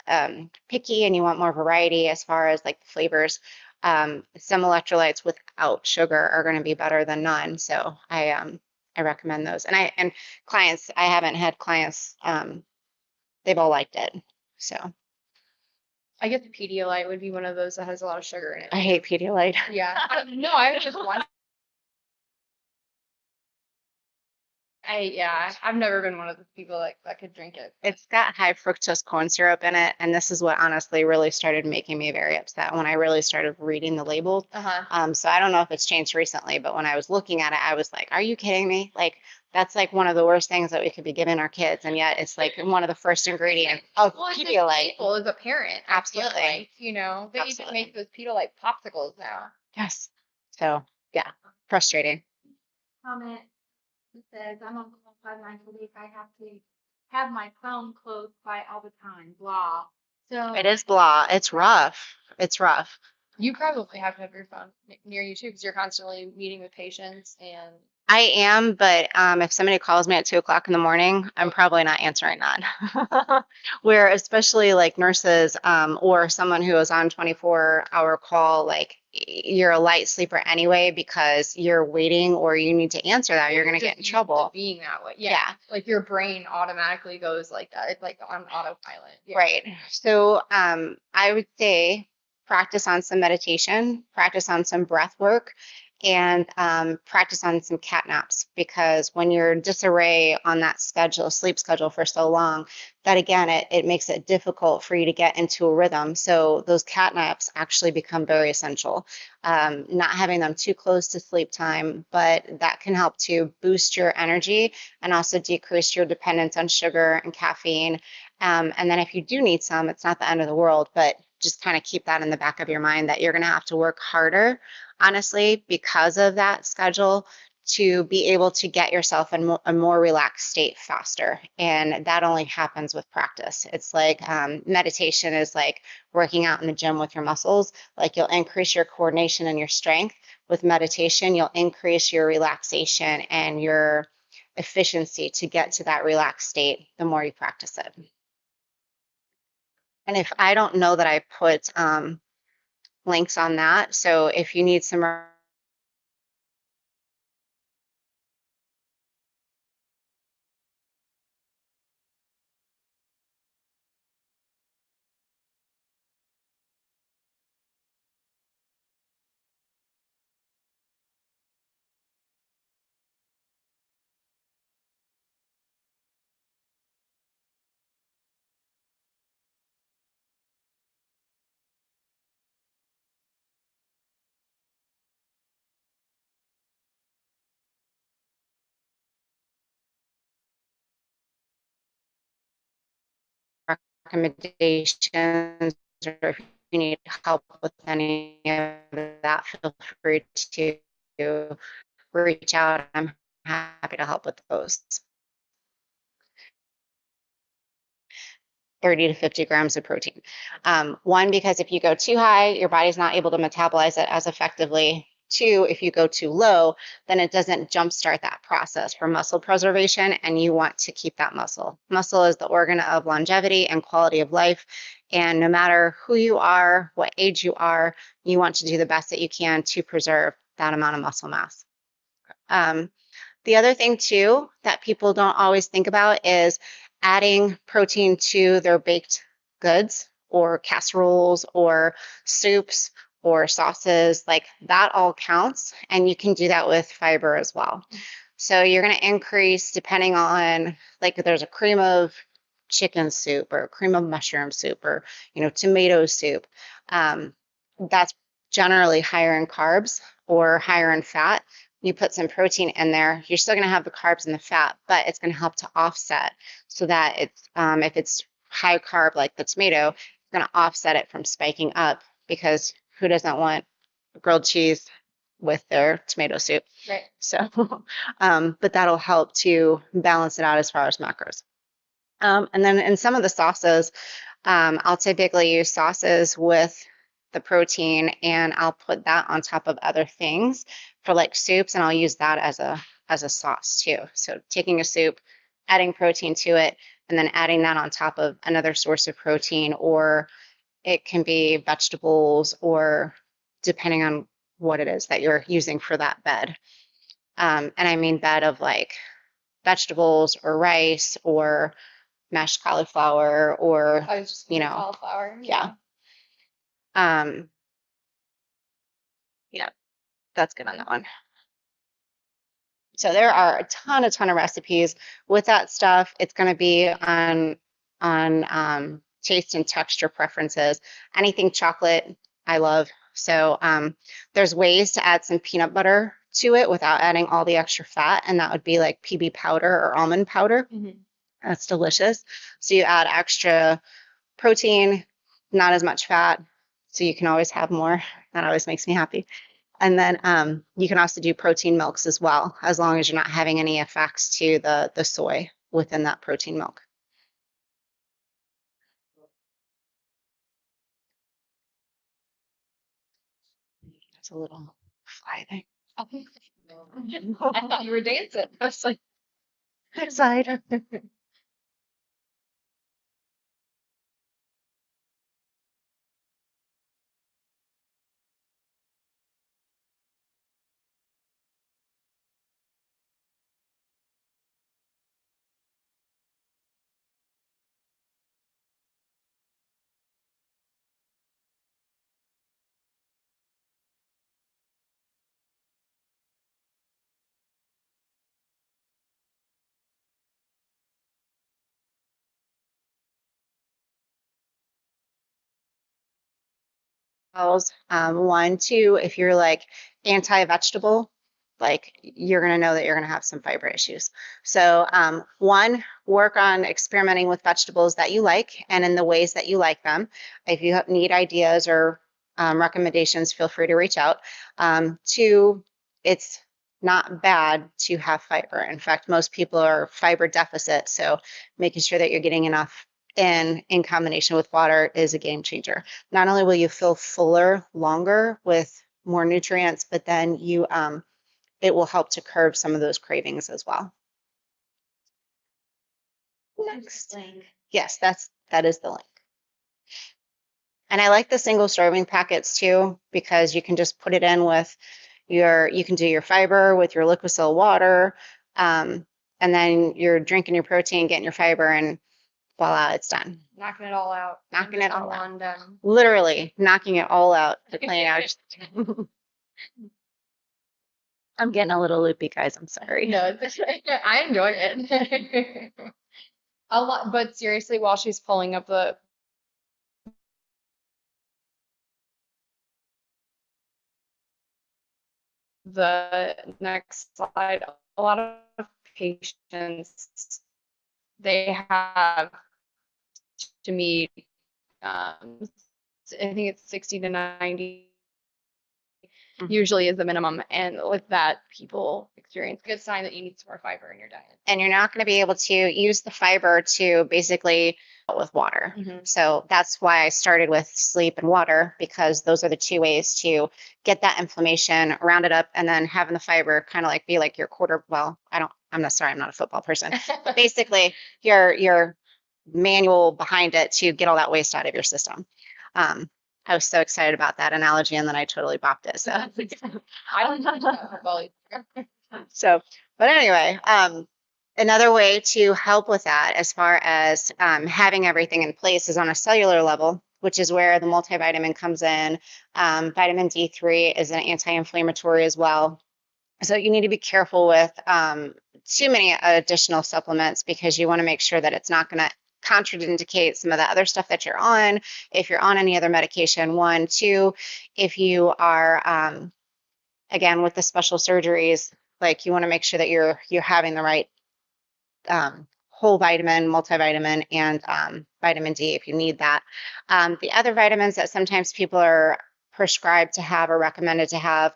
picky and you want more variety as far as like the flavors, some electrolytes without sugar are going to be better than none. So I recommend those. And clients, I haven't had clients, they've all liked it. So I guess the Pedialyte would be one of those that has a lot of sugar in it. I hate Pedialyte. Yeah. No, I was just wondering. I've never been one of the people that could drink it. It's got high fructose corn syrup in it, and this is what honestly really started making me very upset when I really started reading the label. So I don't know if it's changed recently, but when I was looking at it, I was like, "Are you kidding me? Like that's like one of the worst things that we could be giving our kids, and yet it's like one of the first ingredients of Pedialyte." Well, as a parent, Absolutely. Like, they even make those Pedialyte popsicles now. Yes. So yeah, frustrating. Comment. It says, I'm on call 5 nights a week. I have to have my phone close by all the time. Blah. So It is blah. It's rough. It's rough. You probably have to have your phone near you too, because you're constantly meeting with patients and. I am, but if somebody calls me at 2 o'clock in the morning, I'm probably not answering that. Where especially like nurses or someone who is on 24-hour call, like you're a light sleeper anyway because you're waiting or you need to answer that, you're going to get in trouble. Being that way. Yeah. Like your brain automatically goes like that. It's like on autopilot. Yeah. Right. So I would say practice on some meditation, practice on some breath work, and practice on some cat naps, because when you're disarray on that sleep schedule for so long, that again, it makes it difficult for you to get into a rhythm. So those cat naps actually become very essential. Not having them too close to sleep time, but that can help to boost your energy and also decrease your dependence on sugar and caffeine. And then if you do need some, it's not the end of the world, but just kind of keep that in the back of your mind that you're going to have to work harder, honestly, because of that schedule, to be able to get yourself in a more relaxed state faster. And that only happens with practice. It's like meditation is like working out in the gym with your muscles. Like you'll increase your coordination and your strength. With meditation, you'll increase your relaxation and your efficiency to get to that relaxed state the more you practice it. And if I don't know that I put links on that, so if you need some recommendations, or if you need help with any of that, feel free to reach out. I'm happy to help with those. 30 to 50 grams of protein. One, because if you go too high, your body's not able to metabolize it as effectively. Two, if you go too low, then it doesn't jumpstart that process for muscle preservation, and you want to keep that muscle. Muscle is the organ of longevity and quality of life, and no matter who you are, what age you are, you want to do the best that you can to preserve that amount of muscle mass. The other thing too that people don't always think about is adding protein to their baked goods or casseroles or soups or sauces. Like that all counts, and you can do that with fiber as well. So you're going to increase depending on, like if there's a cream of chicken soup or cream of mushroom soup or tomato soup, that's generally higher in carbs or higher in fat. You put some protein in there, you're still going to have the carbs and the fat, but it's going to help to offset, so that it's if it's high carb like the tomato, it's going to offset it from spiking up, because who doesn't want grilled cheese with their tomato soup? Right. So, but that'll help to balance it out as far as macros. And then in some of the sauces, I'll typically use sauces with the protein, and I'll put that on top of other things for like soups, and I'll use that as a sauce too. So taking a soup, adding protein to it, and then adding that on top of another source of protein, or it can be vegetables, or depending on what it is that you're using for that bed. And I mean bed of like vegetables or rice or mashed cauliflower or I was just you know cauliflower. yeah. Yeah, that's good on that one. So there are a ton of recipes with that stuff. It's going to be on taste and texture preferences. Anything chocolate, I love. So there's ways to add some peanut butter to it without adding all the extra fat, and that would be like PB powder or almond powder. Mm-hmm. That's delicious. So you add extra protein, not as much fat, so you can always have more. That always makes me happy. And then you can also do protein milks as well, as long as you're not having any effects to the soy within that protein milk. That's a little fly thing. I thought you were dancing. I was like, Excited. One, two, if you're like anti-vegetable, like you're going to know that you're going to have some fiber issues. So one, work on experimenting with vegetables that you like and in the ways that you like them. If you need ideas or recommendations, feel free to reach out. Two, it's not bad to have fiber. In fact, most people are fiber deficit. So making sure that you're getting enough in combination with water is a game changer. Not only will you feel fuller longer with more nutrients, but then it will help to curb some of those cravings as well. Next. Yes, that is the link. And I like the single serving packets too, because you can just put it in with you can do your fiber with your Liquicil water, and then you're drinking your protein, getting your fiber, and voila, it's done. knocking it all out. Knocking it all out. One done. Literally knocking it all out to clean out. I'm getting a little loopy, guys. I'm sorry. No, I enjoy it. A lot, but seriously, while she's pulling up the next slide, a lot of patients, they have to meet, I think it's 60 to 90 usually is the minimum. And with that, people experience a good sign that you need some more fiber in your diet. And you're not going to be able to use the fiber to basically with water. So that's why I started with sleep and water, because those are the two ways to get that inflammation, round it up, and then having the fiber kind of like be like your quarter. Well, I'm not a football person. But basically, your manual behind it to get all that waste out of your system. I was so excited about that analogy, and then I totally bopped it. So I don't know about football either. So, but anyway, another way to help with that, as far as having everything in place, is on a cellular level, which is where the multivitamin comes in. Vitamin D3 is an anti-inflammatory as well. So you need to be careful with too many additional supplements, because you want to make sure that it's not going to contraindicate some of the other stuff that you're on. If you're on any other medication, one, two, if you are, again, with the special surgeries, like you want to make sure that you're having the right whole vitamin, multivitamin, and vitamin D if you need that. The other vitamins that sometimes people are prescribed to have or recommended to have,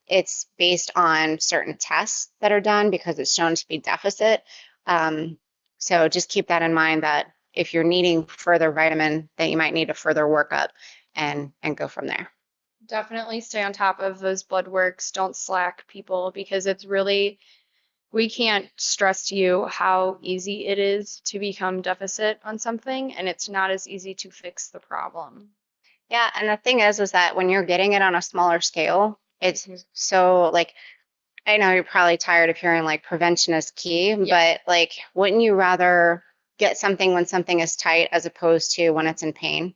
it's based on certain tests that are done because it's shown to be deficit. So just keep that in mind, that if you're needing further vitamin, that you might need a further workup and go from there. Definitely stay on top of those blood works. Don't slack, people, because it's really, we can't stress to you how easy it is to become deficit on something, and it's not as easy to fix the problem. Yeah, and the thing is that when you're getting it on a smaller scale, it's so like, I know you're probably tired of hearing like prevention is key, but like, wouldn't you rather get something when something is tight as opposed to when it's in pain?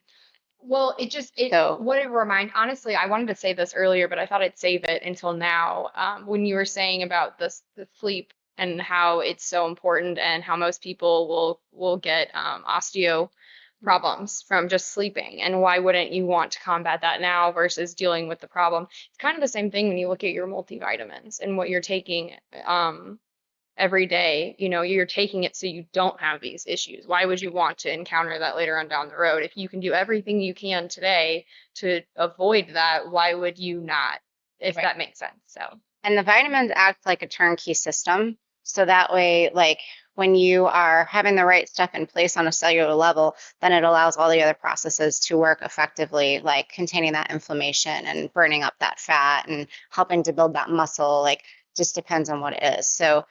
Well, So what it honestly, I wanted to say this earlier, but I thought I'd save it until now. When you were saying about the sleep and how it's so important and how most people will get osteo problems from just sleeping, and why wouldn't you want to combat that now versus dealing with the problem? It's kind of the same thing when you look at your multivitamins and what you're taking. Every day, you're taking it so you don't have these issues. Why would you want to encounter that later on down the road? If you can do everything you can today to avoid that, why would you not? If Right. that makes sense. So, And the vitamins act like a turnkey system. So that way, like when you are having the right stuff in place on a cellular level, then it allows all the other processes to work effectively, like containing that inflammation and burning up that fat and helping to build that muscle. Like, just depends on what it is. So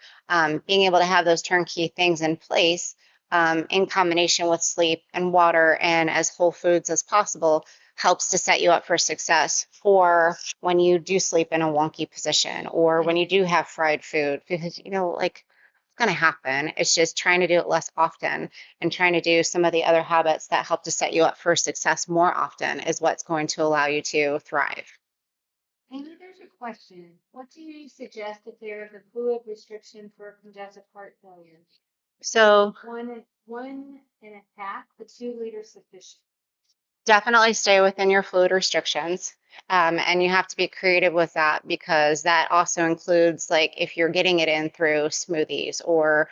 being able to have those turnkey things in place in combination with sleep and water and as whole foods as possible helps to set you up for success for when you do sleep in a wonky position or when you do have fried food, because like it's going to happen. It's just trying to do it less often and trying to do some of the other habits that help to set you up for success more often is what's going to allow you to thrive. Amy, there's a question. What do you suggest if there is a fluid restriction for congestive heart failure? So One and a half, but 2 liters sufficient. definitely stay within your fluid restrictions. And you have to be creative with that because that also includes like if you're getting it in through smoothies or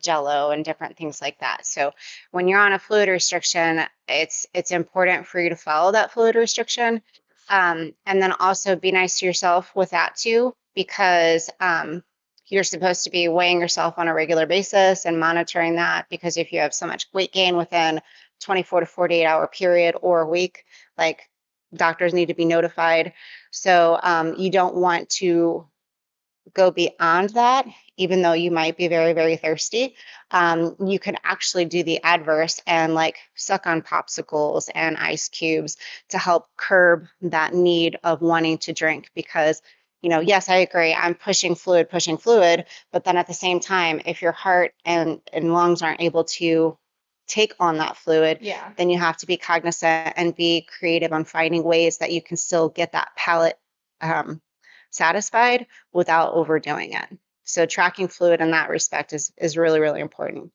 Jello and different things like that. So when you're on a fluid restriction, it's important for you to follow that fluid restriction. And then also be nice to yourself with that too, because you're supposed to be weighing yourself on a regular basis and monitoring that, because if you have so much weight gain within 24 to 48 hour period or a week, like doctors need to be notified. So you don't want to go beyond that, even though you might be very, very thirsty. You can actually do the adverse and like suck on popsicles and ice cubes to help curb that need of wanting to drink because yes, I agree. I'm pushing fluid, but then at the same time, if your heart and lungs aren't able to take on that fluid, yeah. then you have to be cognizant and be creative on finding ways that you can still get that palate satisfied without overdoing it. So tracking fluid in that respect is really, really important.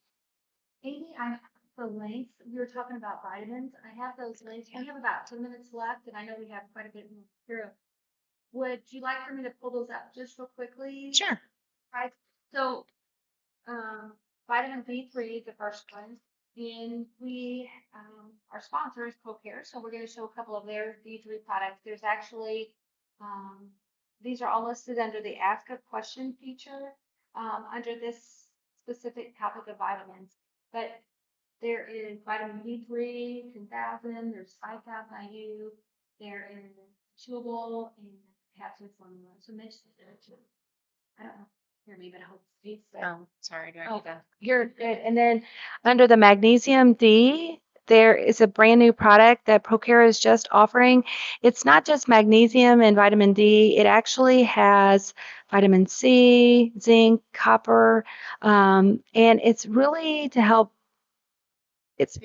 Amy, I have the links. We were talking about vitamins. I have those links. We have about 10 minutes left, and I know we have quite a bit more through. Would you like for me to pull those up just real quickly? Sure. Right. So, vitamin D3 is the first one. And our sponsor is ProCare, so we're going to show a couple of their D3 products. There's actually, these are all listed under the Ask a Question feature under this specific topic of vitamins. But there is vitamin D3, 10,000, there's 5,000 IU, there is chewable and capsule formula. So Mitch is there too. I don't know. Hear me, but I hope it's Oh, sorry. Do I need to? You're good. And then under the magnesium D, there is a brand new product that ProCare is just offering. It's not just magnesium and vitamin D. It actually has vitamin C, zinc, copper, and it's really to help. It's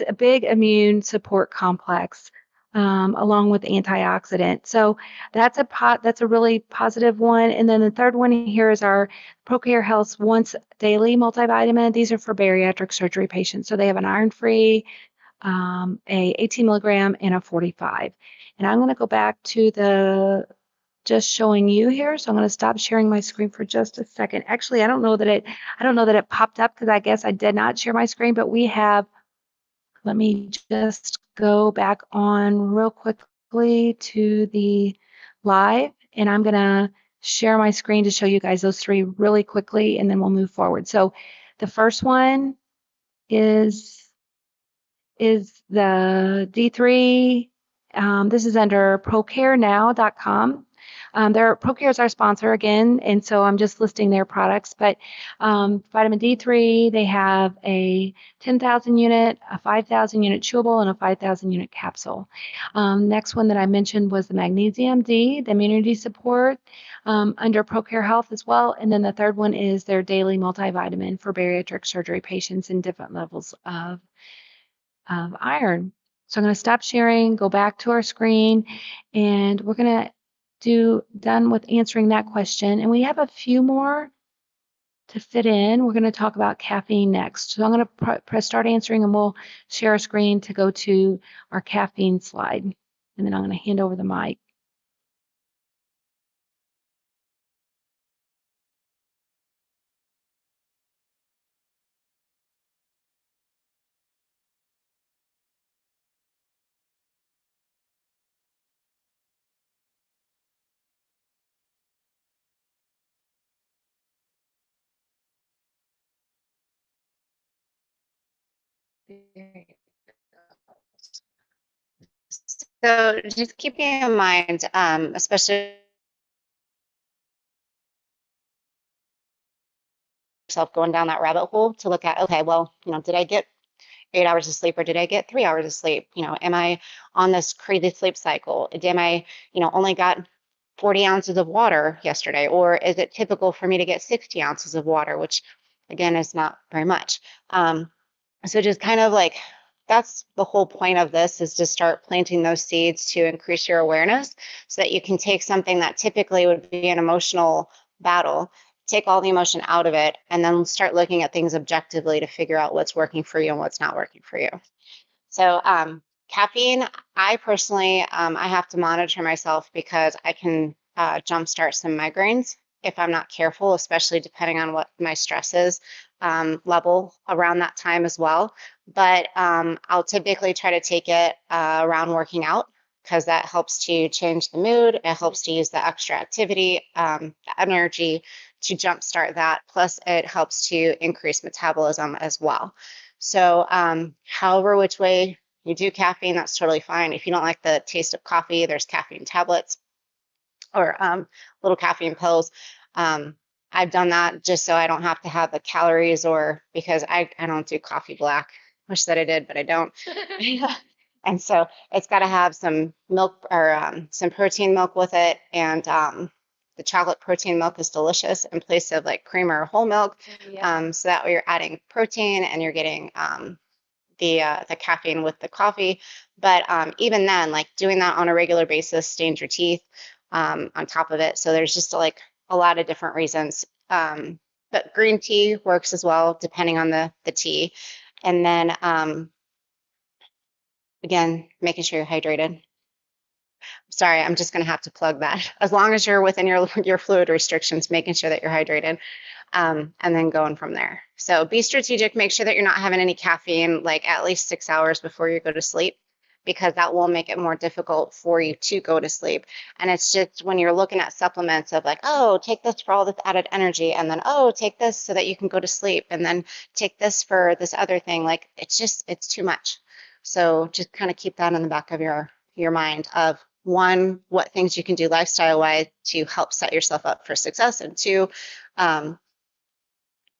a big immune support complex, along with antioxidant. So that's a really positive one. And then the third one here is our ProCare Health's once daily multivitamin. These are for bariatric surgery patients. So they have an iron-free, a 18 milligram, and a 45. And I'm going to go back to the just showing you here. So I'm going to stop sharing my screen for just a second. Actually, I don't know that it popped up because I guess I did not share my screen, but we have. Let me just go back on real quickly to the live, and I'm going to share my screen to show you guys those three really quickly, and then we'll move forward. So the first one is the D3. This is under ProCareNow.com. ProCare is our sponsor again, and so I'm just listing their products. But vitamin D3, they have a 10,000 unit, a 5,000 unit chewable, and a 5,000 unit capsule. Next one that I mentioned was the magnesium D, the immunity support, under ProCare Health as well. And then the third one is their daily multivitamin for bariatric surgery patients in different levels of iron. So I'm going to stop sharing, go back to our screen, and we're going to done with answering that question. And we have a few more to fit in. We're going to talk about caffeine next. So I'm going to press start answering, and we'll share our screen to go to our caffeine slide. And then I'm going to hand over the mic. So just keeping in mind, especially yourself going down that rabbit hole to look at, okay, well, did I get 8 hours of sleep or did I get 3 hours of sleep? Am I on this crazy sleep cycle? Am I, only got 40 ounces of water yesterday? Or is it typical for me to get 60 ounces of water, which again is not very much. So just kind of like, that's the whole point of this, is to start planting those seeds to increase your awareness so that you can take something that typically would be an emotional battle, take all the emotion out of it, and then start looking at things objectively to figure out what's working for you and what's not working for you. So caffeine, I personally, I have to monitor myself because I can jumpstart some migraines if I'm not careful, especially depending on what my stress is level around that time as well. But I'll typically try to take it around working out because that helps to change the mood. It helps to use the extra activity, the energy to jumpstart that. Plus, it helps to increase metabolism as well. So however which way you do caffeine, that's totally fine. If you don't like the taste of coffee, there's caffeine tablets or little caffeine pills. I've done that just so I don't have to have the calories, or because I don't do coffee black. Wish that I did, but I don't. And so it's got to have some milk or some protein milk with it. And the chocolate protein milk is delicious in place of like cream or whole milk. So that way you're adding protein and you're getting the caffeine with the coffee. But even then, like doing that on a regular basis stains your teeth on top of it. So there's just like a lot of different reasons. But green tea works as well, depending on the tea. And then again, making sure you're hydrated. Sorry, I'm just going to have to plug that. As long as you're within your fluid restrictions, making sure that you're hydrated, and then going from there. So be strategic. Make sure that you're not having any caffeine like at least 6 hours before you go to sleep, because that will make it more difficult for you to go to sleep. And it's just when you're looking at supplements of like, oh, take this for all this added energy, and then, oh, take this so that you can go to sleep, and then take this for this other thing. Like it's too much. So just kind of keep that in the back of your mind of, one, what things you can do lifestyle-wise to help set yourself up for success, and two,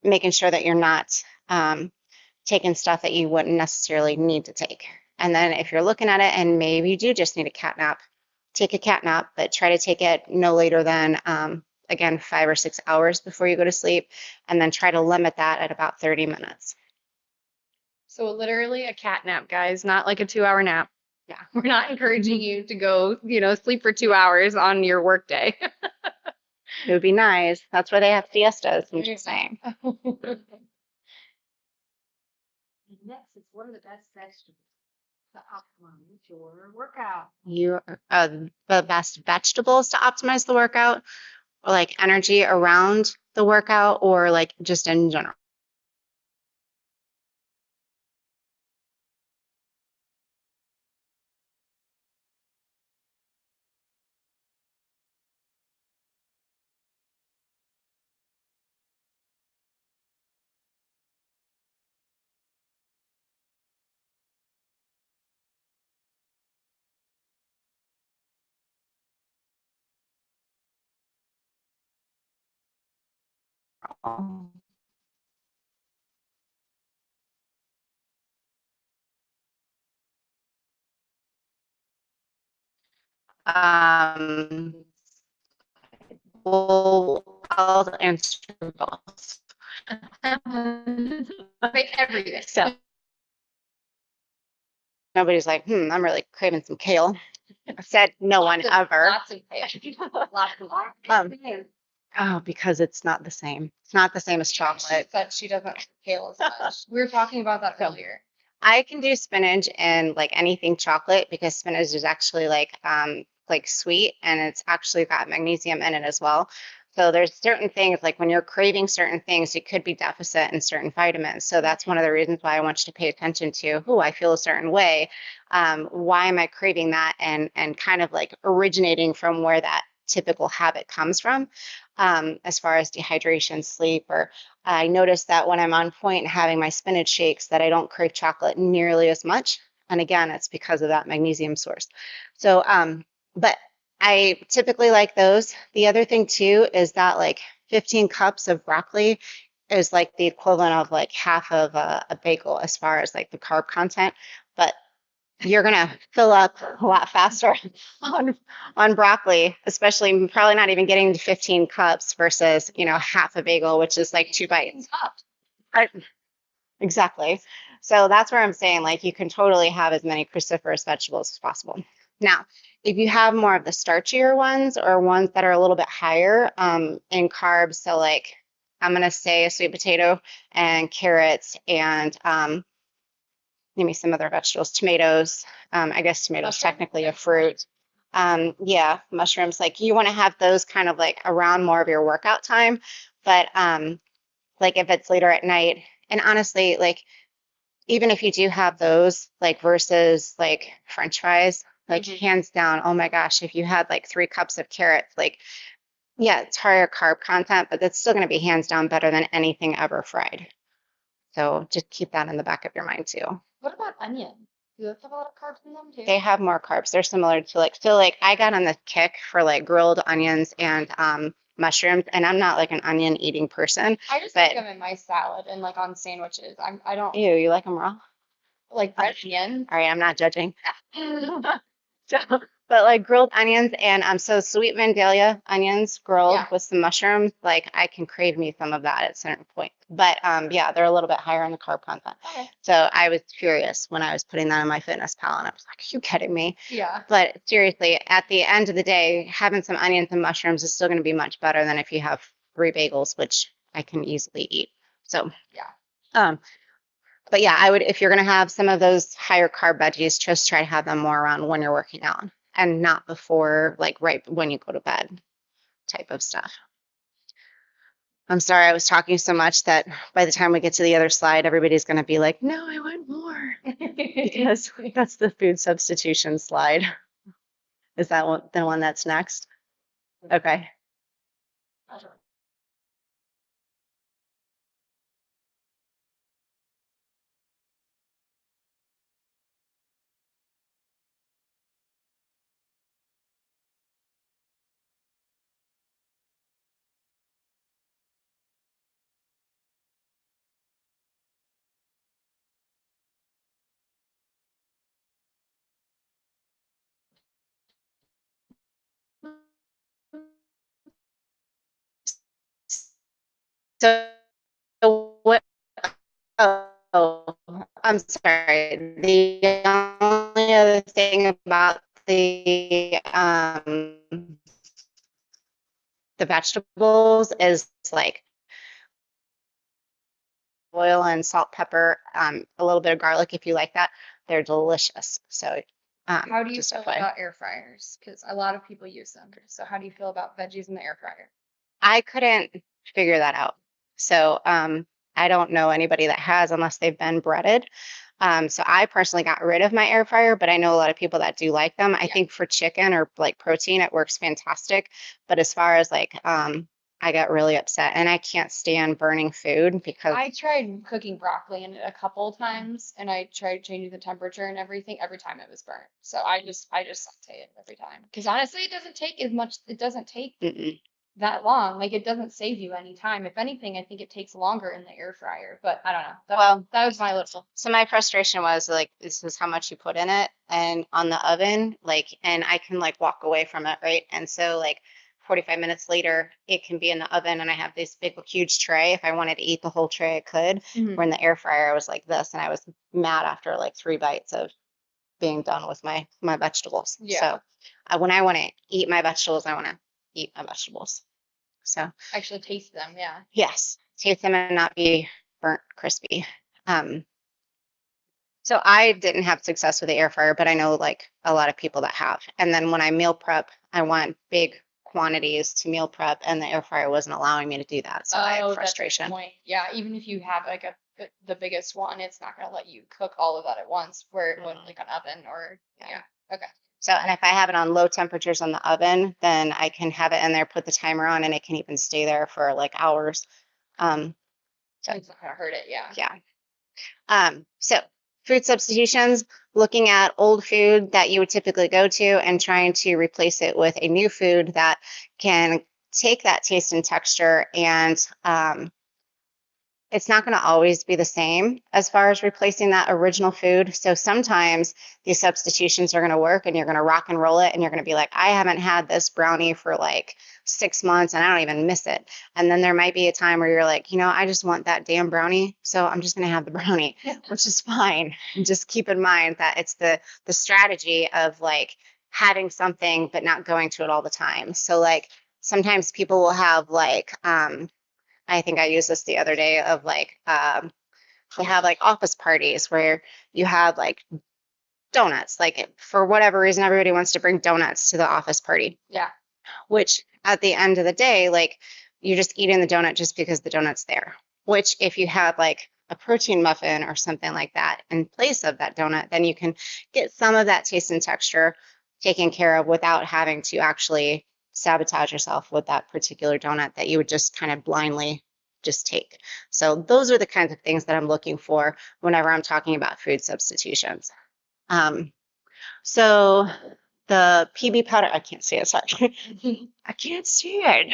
making sure that you're not taking stuff that you wouldn't necessarily need to take. And then if you're looking at it and maybe you do just need a cat nap, take a cat nap, but try to take it no later than, again, 5 or 6 hours before you go to sleep, and then try to limit that at about 30 minutes. So literally a cat nap, guys, not like a 2-hour nap. Yeah. We're not encouraging you to go, sleep for 2 hours on your work day. It would be nice. That's why they have siestas. I'm just saying. Next is, what are the best vegetables to optimize your workout? The best vegetables to optimize the workout, or like energy around the workout, or like just in general? Well, I'll answer both. Everything. So nobody's like, I'm really craving some kale. I said no one ever. Lots of kale. Lots of Um, oh, because it's not the same. It's not the same as chocolate. But she doesn't like kale as much. We were talking about that earlier. I can do spinach and like anything chocolate because spinach is actually like sweet and it's actually got magnesium in it as well. So there's certain things like when you're craving certain things, you could be deficit in certain vitamins. So that's one of the reasons why I want you to pay attention to, oh, I feel a certain way. Why am I craving that? And kind of like originating from where that typical habit comes from, as far as dehydration, sleep, or I notice that when I'm on point having my spinach shakes that I don't crave chocolate nearly as much. And again, it's because of that magnesium source. So, but I typically like those. The other thing too is that like 15 cups of broccoli is like the equivalent of like half of a bagel as far as like the carb content. But you're gonna fill up a lot faster on broccoli, especially probably not even getting to 15 cups versus, half a bagel, which is like 2 bites. Right. Exactly. So that's where I'm saying like you can totally have as many cruciferous vegetables as possible. Now, if you have more of the starchier ones or ones that are a little bit higher in carbs, so like I'm gonna say a sweet potato and carrots and maybe some other vegetables, tomatoes. I guess tomatoes technically a fruit. Yeah, mushrooms. Like you want to have those kind of like around more of your workout time, but like if it's later at night, and honestly, like even if you do have those, like versus like French fries, like hands down, oh my gosh, if you had like 3 cups of carrots, like yeah, it's higher carb content, but that's still going to be hands down better than anything ever fried. So just keep that in the back of your mind too. What about onion? Do those have a lot of carbs in them too? They have more carbs. They're similar to like, so like I got on the kick for like grilled onions and mushrooms, and I'm not like an onion eating person. I just like them in my salad and like on sandwiches. I don't Ew, you like them raw? like red onion. All right, I'm not judging. So, but like grilled onions and so sweet Vandalia onions grilled with some mushrooms, like I can crave me some of that at certain point. But yeah, they're a little bit higher in the carb content. Okay. So I was curious when I was putting that on my fitness pal and I was like, are you kidding me? Yeah. But seriously, at the end of the day, having some onions and mushrooms is still going to be much better than if you have 3 bagels, which I can easily eat. So yeah. But yeah, I would, if you're going to have some of those higher carb veggies, just try to have them more around when you're working out and not before, like right when you go to bed type of stuff. I'm sorry, I was talking so much that by the time we get to the other slide, everybody's going to be like, no, I want more. Because that's the food substitution slide. Is that the one that's next? Okay. So what? Oh, I'm sorry. The only other thing about the vegetables is like oil and salt, pepper, a little bit of garlic if you like that. They're delicious. So how do you just feel FYI. about air fryers? Because a lot of people use them. So how do you feel about veggies in the air fryer? I couldn't figure that out. So I don't know anybody that has unless they've been breaded. So I personally got rid of my air fryer, but I know a lot of people that do like them. I think for chicken or like protein, it works fantastic. But as far as like, I got really upset and I can't stand burning food because I tried cooking broccoli in it a couple of times and I tried changing the temperature and everything. Every time it was burnt. So I just saute it every time. Because honestly, it doesn't take as much. It doesn't take that long. Like it doesn't save you any time. If anything, I think it takes longer in the air fryer. But I don't know. That was my little. So my frustration was like, this is how much you put in it and on the oven, like, and I can like walk away from it, right? And so like 45 minutes later, it can be in the oven and I have this big, huge tray. If I wanted to eat the whole tray, I could. Where in the air fryer, I was like this and I was mad after like 3 bites of being done with my vegetables. Yeah. So when I want to eat my vegetables, I want to eat my vegetables. So Actually taste them. Yeah. yes, taste them and not be burnt crispy. So I didn't have success with the air fryer, but I know like a lot of people that have. And then when I meal prep, I want big quantities to meal prep, and the air fryer wasn't allowing me to do that. So I had frustration. That's the point. Yeah, even if you have like the biggest one, it's not gonna let you cook all of that at once, where it would like an oven or yeah. Okay. So, and if I have it on low temperatures on the oven, then I can have it in there, put the timer on, and it can even stay there for like hours. So it's not gonna hurt it. Yeah. Yeah. So food substitutions, looking at old food that you would typically go to and trying to replace it with a new food that can take that taste and texture, and it's not going to always be the same as far as replacing that original food. So sometimes these substitutions are going to work and you're going to rock and roll it and you're going to be like, I haven't had this brownie for like 6 months and I don't even miss it. And then there might be a time where you're like, I just want that damn brownie. So I'm just going to have the brownie, which is fine. Just keep in mind that it's the strategy of like having something but not going to it all the time. So like sometimes people will have like, I think I used this the other day of like, they have like office parties where you have like donuts, like for whatever reason, everybody wants to bring donuts to the office party. Yeah. Which at the end of the day, like you're just eating the donut just because the donut's there. Which if you have like a protein muffin or something like that in place of that donut, then you can get some of that taste and texture taken care of without having to actually sabotage yourself with that particular donut that you would just kind of blindly just take. So those are the kinds of things that I'm looking for whenever I'm talking about food substitutions. So the PB powder, I can't see it, sorry. I can't see it.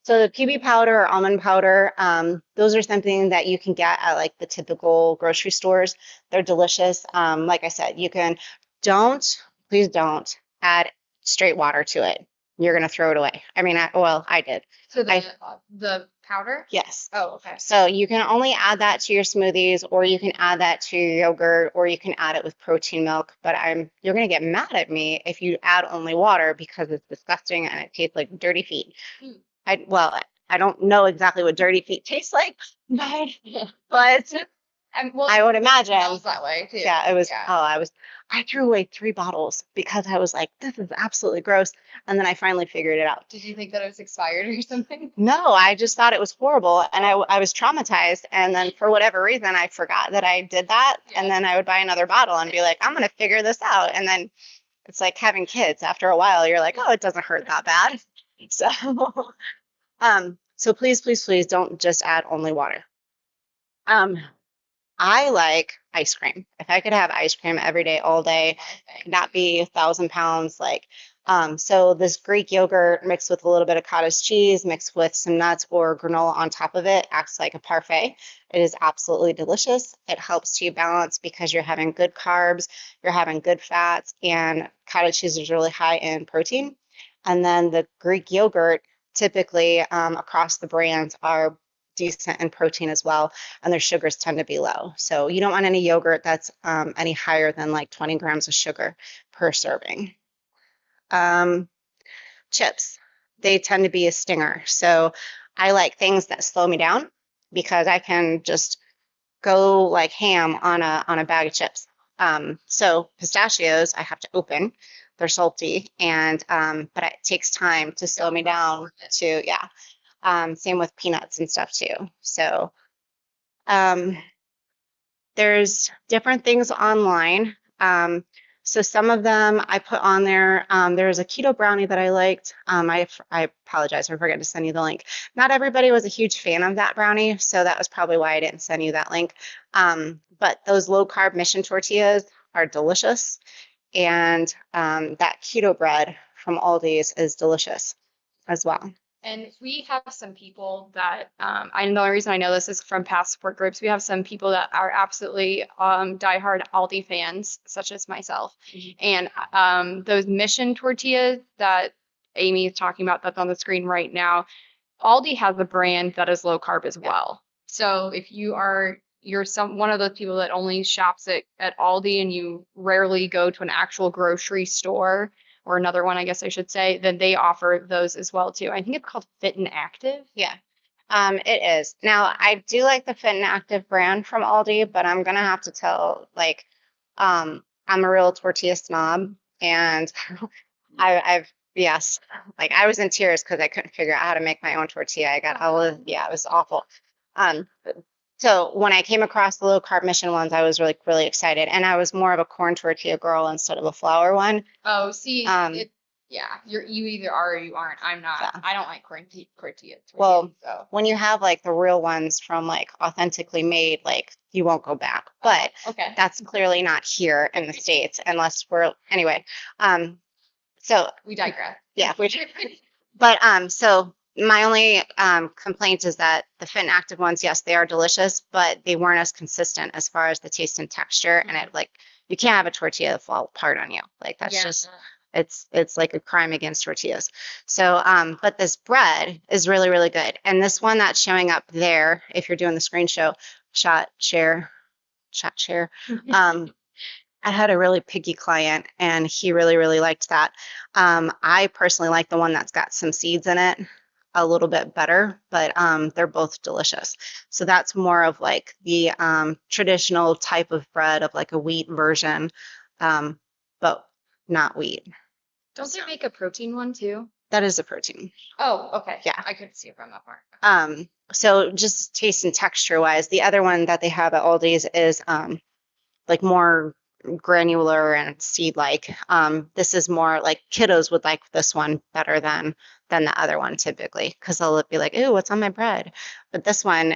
So the PB powder or almond powder, those are something that you can get at like the typical grocery stores. They're delicious. Like I said, please don't add straight water to it. You're going to throw it away. I mean, I did. So the powder? Yes. Oh, okay. So you can only add that to your smoothies, or you can add that to your yogurt, or you can add it with protein milk. But you're going to get mad at me if you add only water because it's disgusting and it tastes like dirty feet. I don't know exactly what dirty feet taste like, but I would imagine. It smells that way too. Yeah, it was. Yeah. I threw away 3 bottles because I was like, this is absolutely gross. And then I finally figured it out. Did you think that it was expired or something? No, I just thought it was horrible. And I was traumatized. And then for whatever reason, I forgot that I did that. Yeah. And then I would buy another bottle and be like, I'm going to figure this out. And then it's like having kids. After a while, you're like, oh, it doesn't hurt that bad. So please, please, please don't just add only water. I like ice cream. If I could have ice cream every day, all day, not be 1,000 pounds, so this Greek yogurt mixed with a little bit of cottage cheese, mixed with some nuts or granola on top of it, acts like a parfait. It is absolutely delicious. It helps to balance because you're having good carbs, you're having good fats, and cottage cheese is really high in protein. And then the Greek yogurt, typically across the brands, are decent in protein as well, and their sugars tend to be low. So you don't want any yogurt that's any higher than like 20 grams of sugar per serving. Chips, they tend to be a stinger. So I like things that slow me down because I can just go like ham on a bag of chips. So pistachios, I have to open. They're salty, and but it takes time to slow me down to, yeah. Same with peanuts and stuff too. So there's different things online. So some of them I put on there. There's a keto brownie that I liked. I apologize for forgetting to send you the link. Not everybody was a huge fan of that brownie, so that was probably why I didn't send you that link. But those low carb mission tortillas are delicious, and that keto bread from Aldi's is delicious as well. And we have some people that, and the only reason I know this is from past support groups, we have some people that are absolutely diehard Aldi fans, such as myself. Mm-hmm. And those mission tortillas that Amy is talking about, that's on the screen right now, Aldi has a brand that is low carb as well. So if you are you're one of those people that only shops at Aldi and you rarely go to an actual grocery store, or another one, I guess I should say, then they offer those as well too. I think it's called Fit and Active. Yeah. It is. Now, I do like the Fit and Active brand from Aldi, but I'm gonna have to tell, like, I'm a real tortilla snob, and yes, like I was in tears because I couldn't figure out how to make my own tortilla. I got all of, yeah, it was awful. Um, so when I came across the low carb mission ones, I was really excited, and I was more of a corn tortilla girl instead of a flour one. Oh, see, yeah, you either are or you aren't. I'm not. Yeah. I don't like tortilla. Well, So. when you have like the real ones from like authentically made, like you won't go back. But Okay. that's clearly not here in the States unless we're anyway. So We digress. yeah, but so my only complaint is that the Fit and Active ones, yes, they are delicious, but they weren't as consistent as far as the taste and texture. And it like you can't have a tortilla fall apart on you. Like that's just it's like a crime against tortillas. So but this bread is really good. And this one that's showing up there, if you're doing the screen shot share. I had a really picky client and he really liked that. I personally like the one that's got some seeds in it a little bit better, but they're both delicious. So that's more of like the traditional type of bread of like a wheat version, but not wheat. Don't they make a protein one too? That is a protein. Oh, okay. Yeah. I couldn't see it from that far. So just taste and texture wise, the other one that they have at Aldi's is like more granular and seed like. This is more like kiddos would like this one better than the other one typically, because they'll be like, ooh, what's on my bread? But this one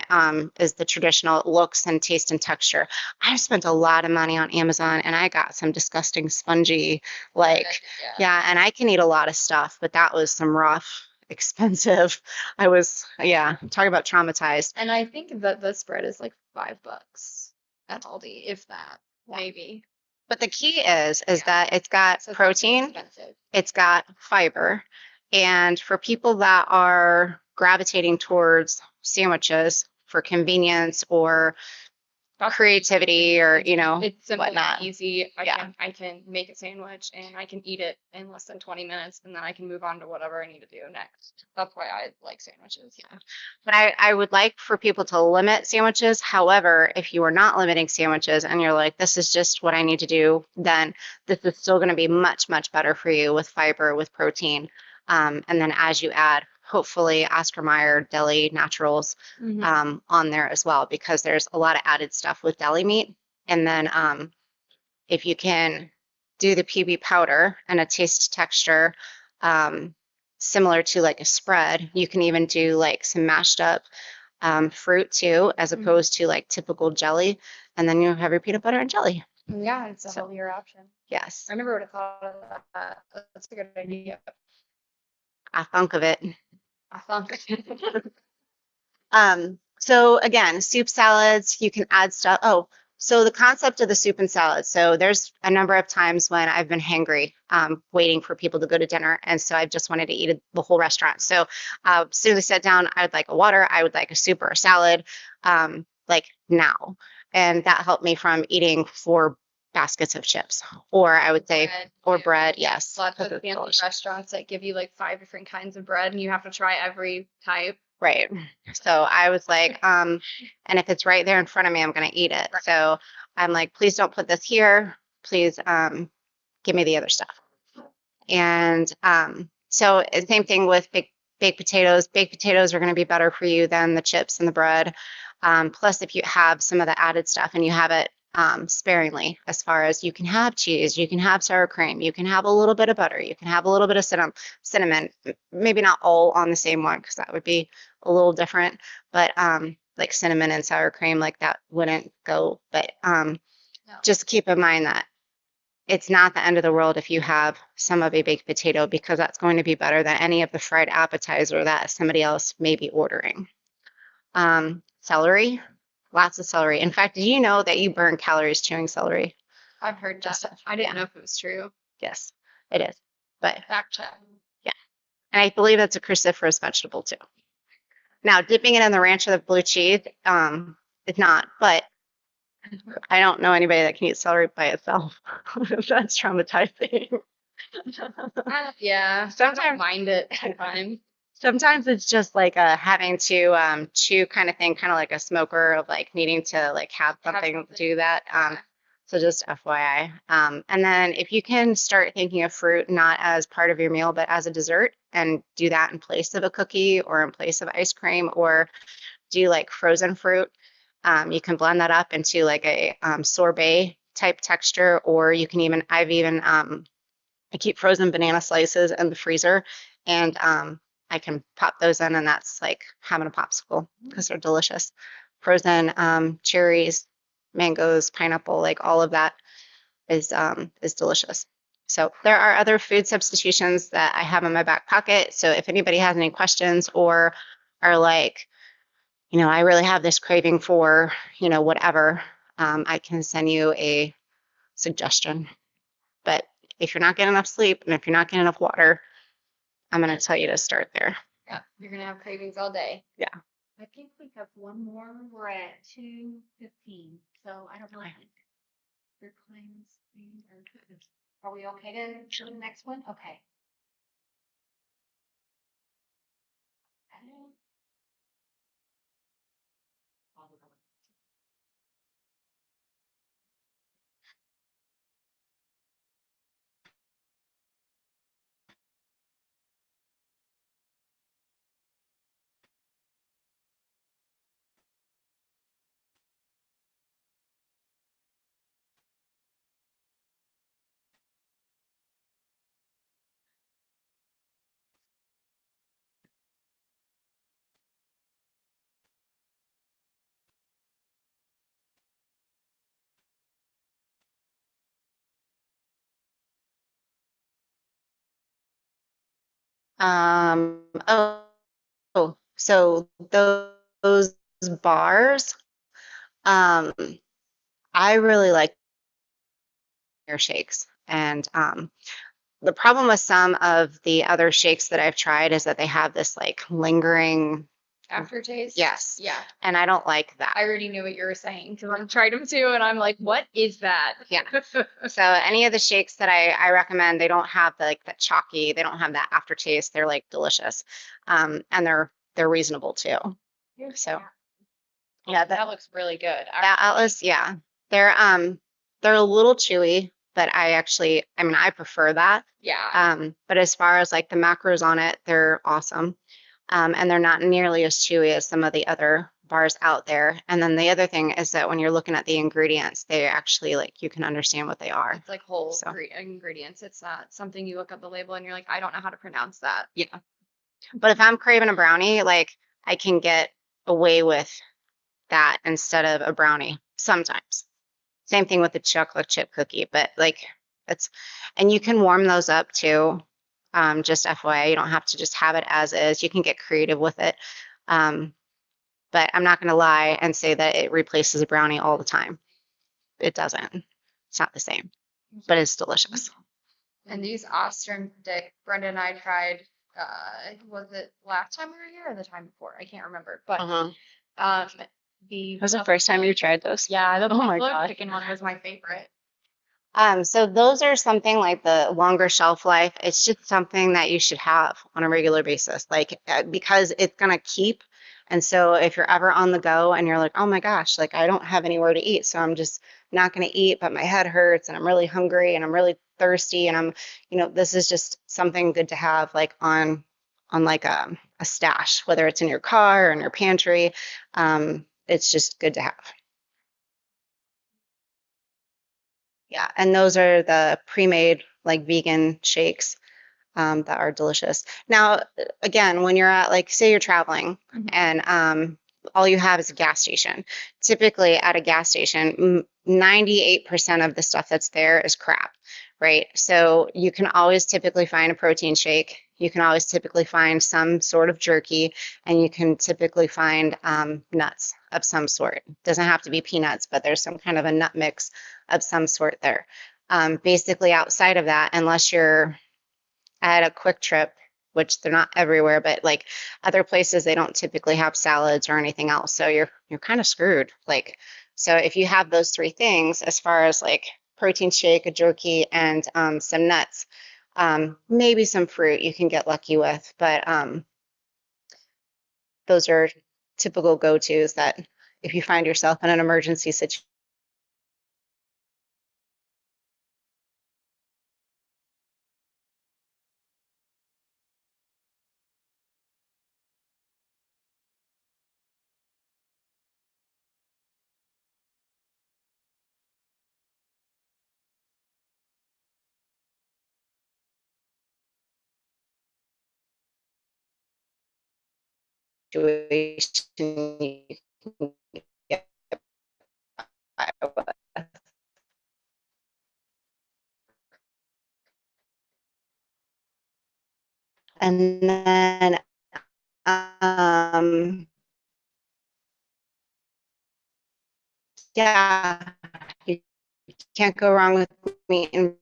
is the traditional looks and taste and texture. I've spent a lot of money on Amazon and I got some disgusting spongy, like, yeah, and I can eat a lot of stuff, but that was some rough, expensive. I was, talking about traumatized. And I think that this bread is like $5 at Aldi, if that, maybe. But the key is that it's got protein, it's got fiber, and for people that are gravitating towards sandwiches for convenience or creativity or it's simple whatnot. And easy. I can make a sandwich and I can eat it in less than 20 minutes and then I can move on to whatever I need to do next. That's why I like sandwiches. Yeah. But I would like for people to limit sandwiches. However, if you are not limiting sandwiches and you're like, this is just what I need to do, then this is still going to be much better for you with fiber, with protein. And then as you add, hopefully Oscar Mayer deli naturals on there as well, because there's a lot of added stuff with deli meat. And then if you can do the PB powder and a taste texture similar to like a spread, you can even do like some mashed up fruit too, as opposed to like typical jelly. And then you have your peanut butter and jelly. Yeah, it's a healthier option. Yes. I never would have thought of that. That's a good idea. I thunk of it. I thunk. So again, soup salads, you can add stuff. Oh, so the concept of the soup and salad. So there's a number of times when I've been hangry, waiting for people to go to dinner. And so I just wanted to eat the whole restaurant. So as soon as I sat down, I would like a water, I would like a soup or a salad, like now. And that helped me from eating 4 baskets of chips, or I would say, bread. Yes. Lots of fancy restaurants that give you like 5 different kinds of bread and you have to try every type. Right. So I was like, and if it's right there in front of me, I'm going to eat it. Right. So I'm like, please don't put this here. Please give me the other stuff. And so same thing with baked potatoes. Baked potatoes are going to be better for you than the chips and the bread. Plus, if you have some of the added stuff and you have it sparingly, as far as you can have cheese, you can have sour cream, you can have a little bit of butter, you can have a little bit of cinnamon, maybe not all on the same one because that would be a little different, but like cinnamon and sour cream, like that wouldn't go. But just keep in mind that it's not the end of the world if you have some of a baked potato, because that's going to be better than any of the fried appetizer that somebody else may be ordering. Celery. Lots of celery. In fact, did you know that you burn calories chewing celery? I've heard that. I didn't know if it was true. Yes, it is. But fact check. Yeah. And I believe it's a cruciferous vegetable too. Now, dipping it in the ranch or the blue cheese, it's not. But I don't know anybody that can eat celery by itself. That's traumatizing. Yeah, Sometimes- I don't mind it sometimes. Sometimes it's just like having to chew kind of thing, kind of like a smoker of like needing to like have something do that. So just FYI. And then if you can start thinking of fruit not as part of your meal, but as a dessert, and do that in place of a cookie or in place of ice cream, or do like frozen fruit. You can blend that up into like a sorbet type texture, or you can even, I keep frozen banana slices in the freezer, and I can pop those in, and that's like having a popsicle because they're delicious. Frozen cherries, mangoes, pineapple, like all of that is delicious. So there are other food substitutions that I have in my back pocket. So if anybody has any questions or are like, I really have this craving for, whatever, I can send you a suggestion. But if you're not getting enough sleep and if you're not getting enough water, I'm going to tell you to start there. Yeah, you're gonna have cravings all day. Yeah. I think we have one more. We're at 2:15. So I don't know if your claims are we okay to do the next one? Okay. Um, oh, so those bars, um, I really like your shakes. And the problem with some of the other shakes that I've tried is that they have this like lingering, Aftertaste? yes, Yeah. and I don't like that. I already knew what you were saying because I've tried them too, and I'm like, what is that? Yeah. So any of the shakes that I recommend, they don't have like that chalky, they don't have that aftertaste. They're like delicious. And they're reasonable too. So yeah, That looks really good. that Atlas, yeah. They're a little chewy, but I prefer that. Yeah. But as far as like the macros on it, they're awesome. And they're not nearly as chewy as some of the other bars out there. And then the other thing is that when you're looking at the ingredients, they actually like you can understand what they are. It's like whole So. ingredients. It's not something you look at the label and you're like, I don't know how to pronounce that. Yeah. But if I'm craving a brownie, like I can get away with that instead of a brownie sometimes. Same thing with the chocolate chip cookie, but like and you can warm those up too. Just FYI, you don't have to just have it as is. You can get creative with it. But I'm not going to lie and say that it replaces a brownie all the time. It doesn't. It's not the same, but it's delicious. And these Ostrom stick, Brenda and I tried, was it last time we were here or the time before? I can't remember. But the Was the first time you tried those? yeah, the Oh my buffalo gosh. chicken one was my favorite. So those are something like the longer shelf life. It's just something that you should have on a regular basis, like because it's gonna keep. And so if you're ever on the go and you're like, oh my gosh, like I don't have anywhere to eat, so I'm just not gonna eat, but my head hurts and I'm really hungry and I'm really thirsty and this is just something good to have like on like a stash, whether it's in your car or in your pantry. It's just good to have. Yeah, and those are the pre-made like vegan shakes that are delicious. Now, again, when you're at like say you're traveling and all you have is a gas station. Typically at a gas station, 98% of the stuff that's there is crap, right? So you can always typically find a protein shake. You can always typically find some sort of jerky, and you can typically find nuts of some sort. Doesn't have to be peanuts, but there's some kind of a nut mix of some sort there. Basically, outside of that, unless you're at a quick trip, which they're not everywhere, but like other places, they don't typically have salads or anything else. So you're kind of screwed. Like So if you have those three things, as far as like protein shake, a jerky, and some nuts, maybe some fruit you can get lucky with, but those are typical go-tos that if you find yourself in an emergency situation, you can get by with. And then, yeah, you can't go wrong with meat and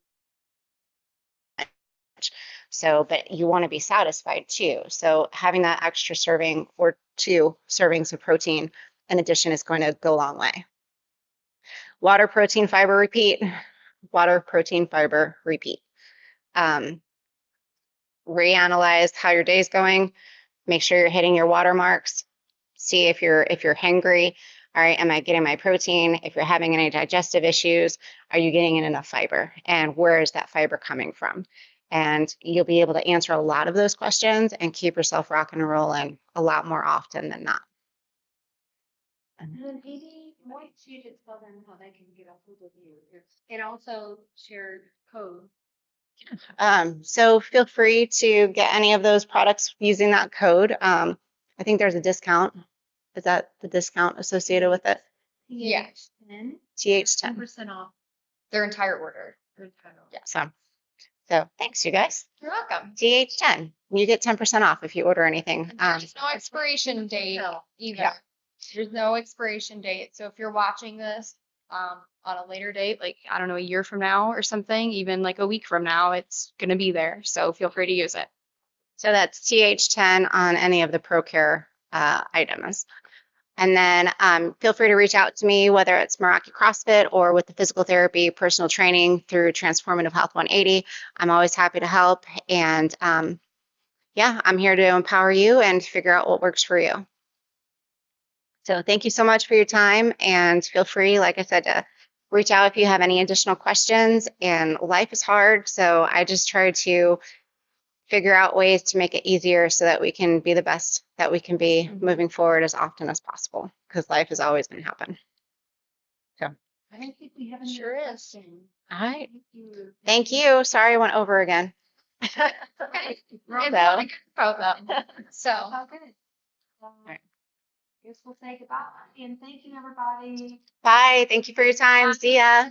so, but you want to be satisfied too. So having that extra serving or 2 servings of protein in addition is going to go a long way. Water, protein, fiber, repeat. Water, protein, fiber, repeat. Reanalyze how your day's going. Make sure you're hitting your water marks. See if you're hangry. All right, am I getting my protein? If you're having any digestive issues, are you getting in enough fiber? And where is that fiber coming from? And you'll be able to answer a lot of those questions and keep yourself rocking and rolling a lot more often than not. And then Amy, why don't you just tell them how they can get a hold of you? And also share code. So feel free to get any of those products using that code. I think there's a discount. Is that the discount associated with it? Yeah. TH10. 10% off. Their entire order. Yeah. So thanks, you guys. You're welcome. TH10. You get 10% off if you order anything. There's no expiration date either. Yeah. There's no expiration date. So if you're watching this on a later date, like I don't know, a year from now or something, even like a week from now, it's going to be there. So feel free to use it. So that's TH10 on any of the ProCare items. And then feel free to reach out to me, whether it's MerakiCrossFit or with the physical therapy, personal training through Transformative Health 180. I'm always happy to help. And yeah, I'm here to empower you and figure out what works for you. So thank you so much for your time. And feel free, like I said, to reach out if you have any additional questions. And life is hard. So I just try to figure out ways to make it easier so that we can be the best that we can be moving forward as often as possible, because life is always going to happen. So I don't think we have any Sure is. questions. all right. Thank you. Thank you. Sorry I went over again. Okay. It's not a good about that. So Oh, good. right. Guess we'll say goodbye and thank you, everybody. Bye. Thank you for your time. See ya.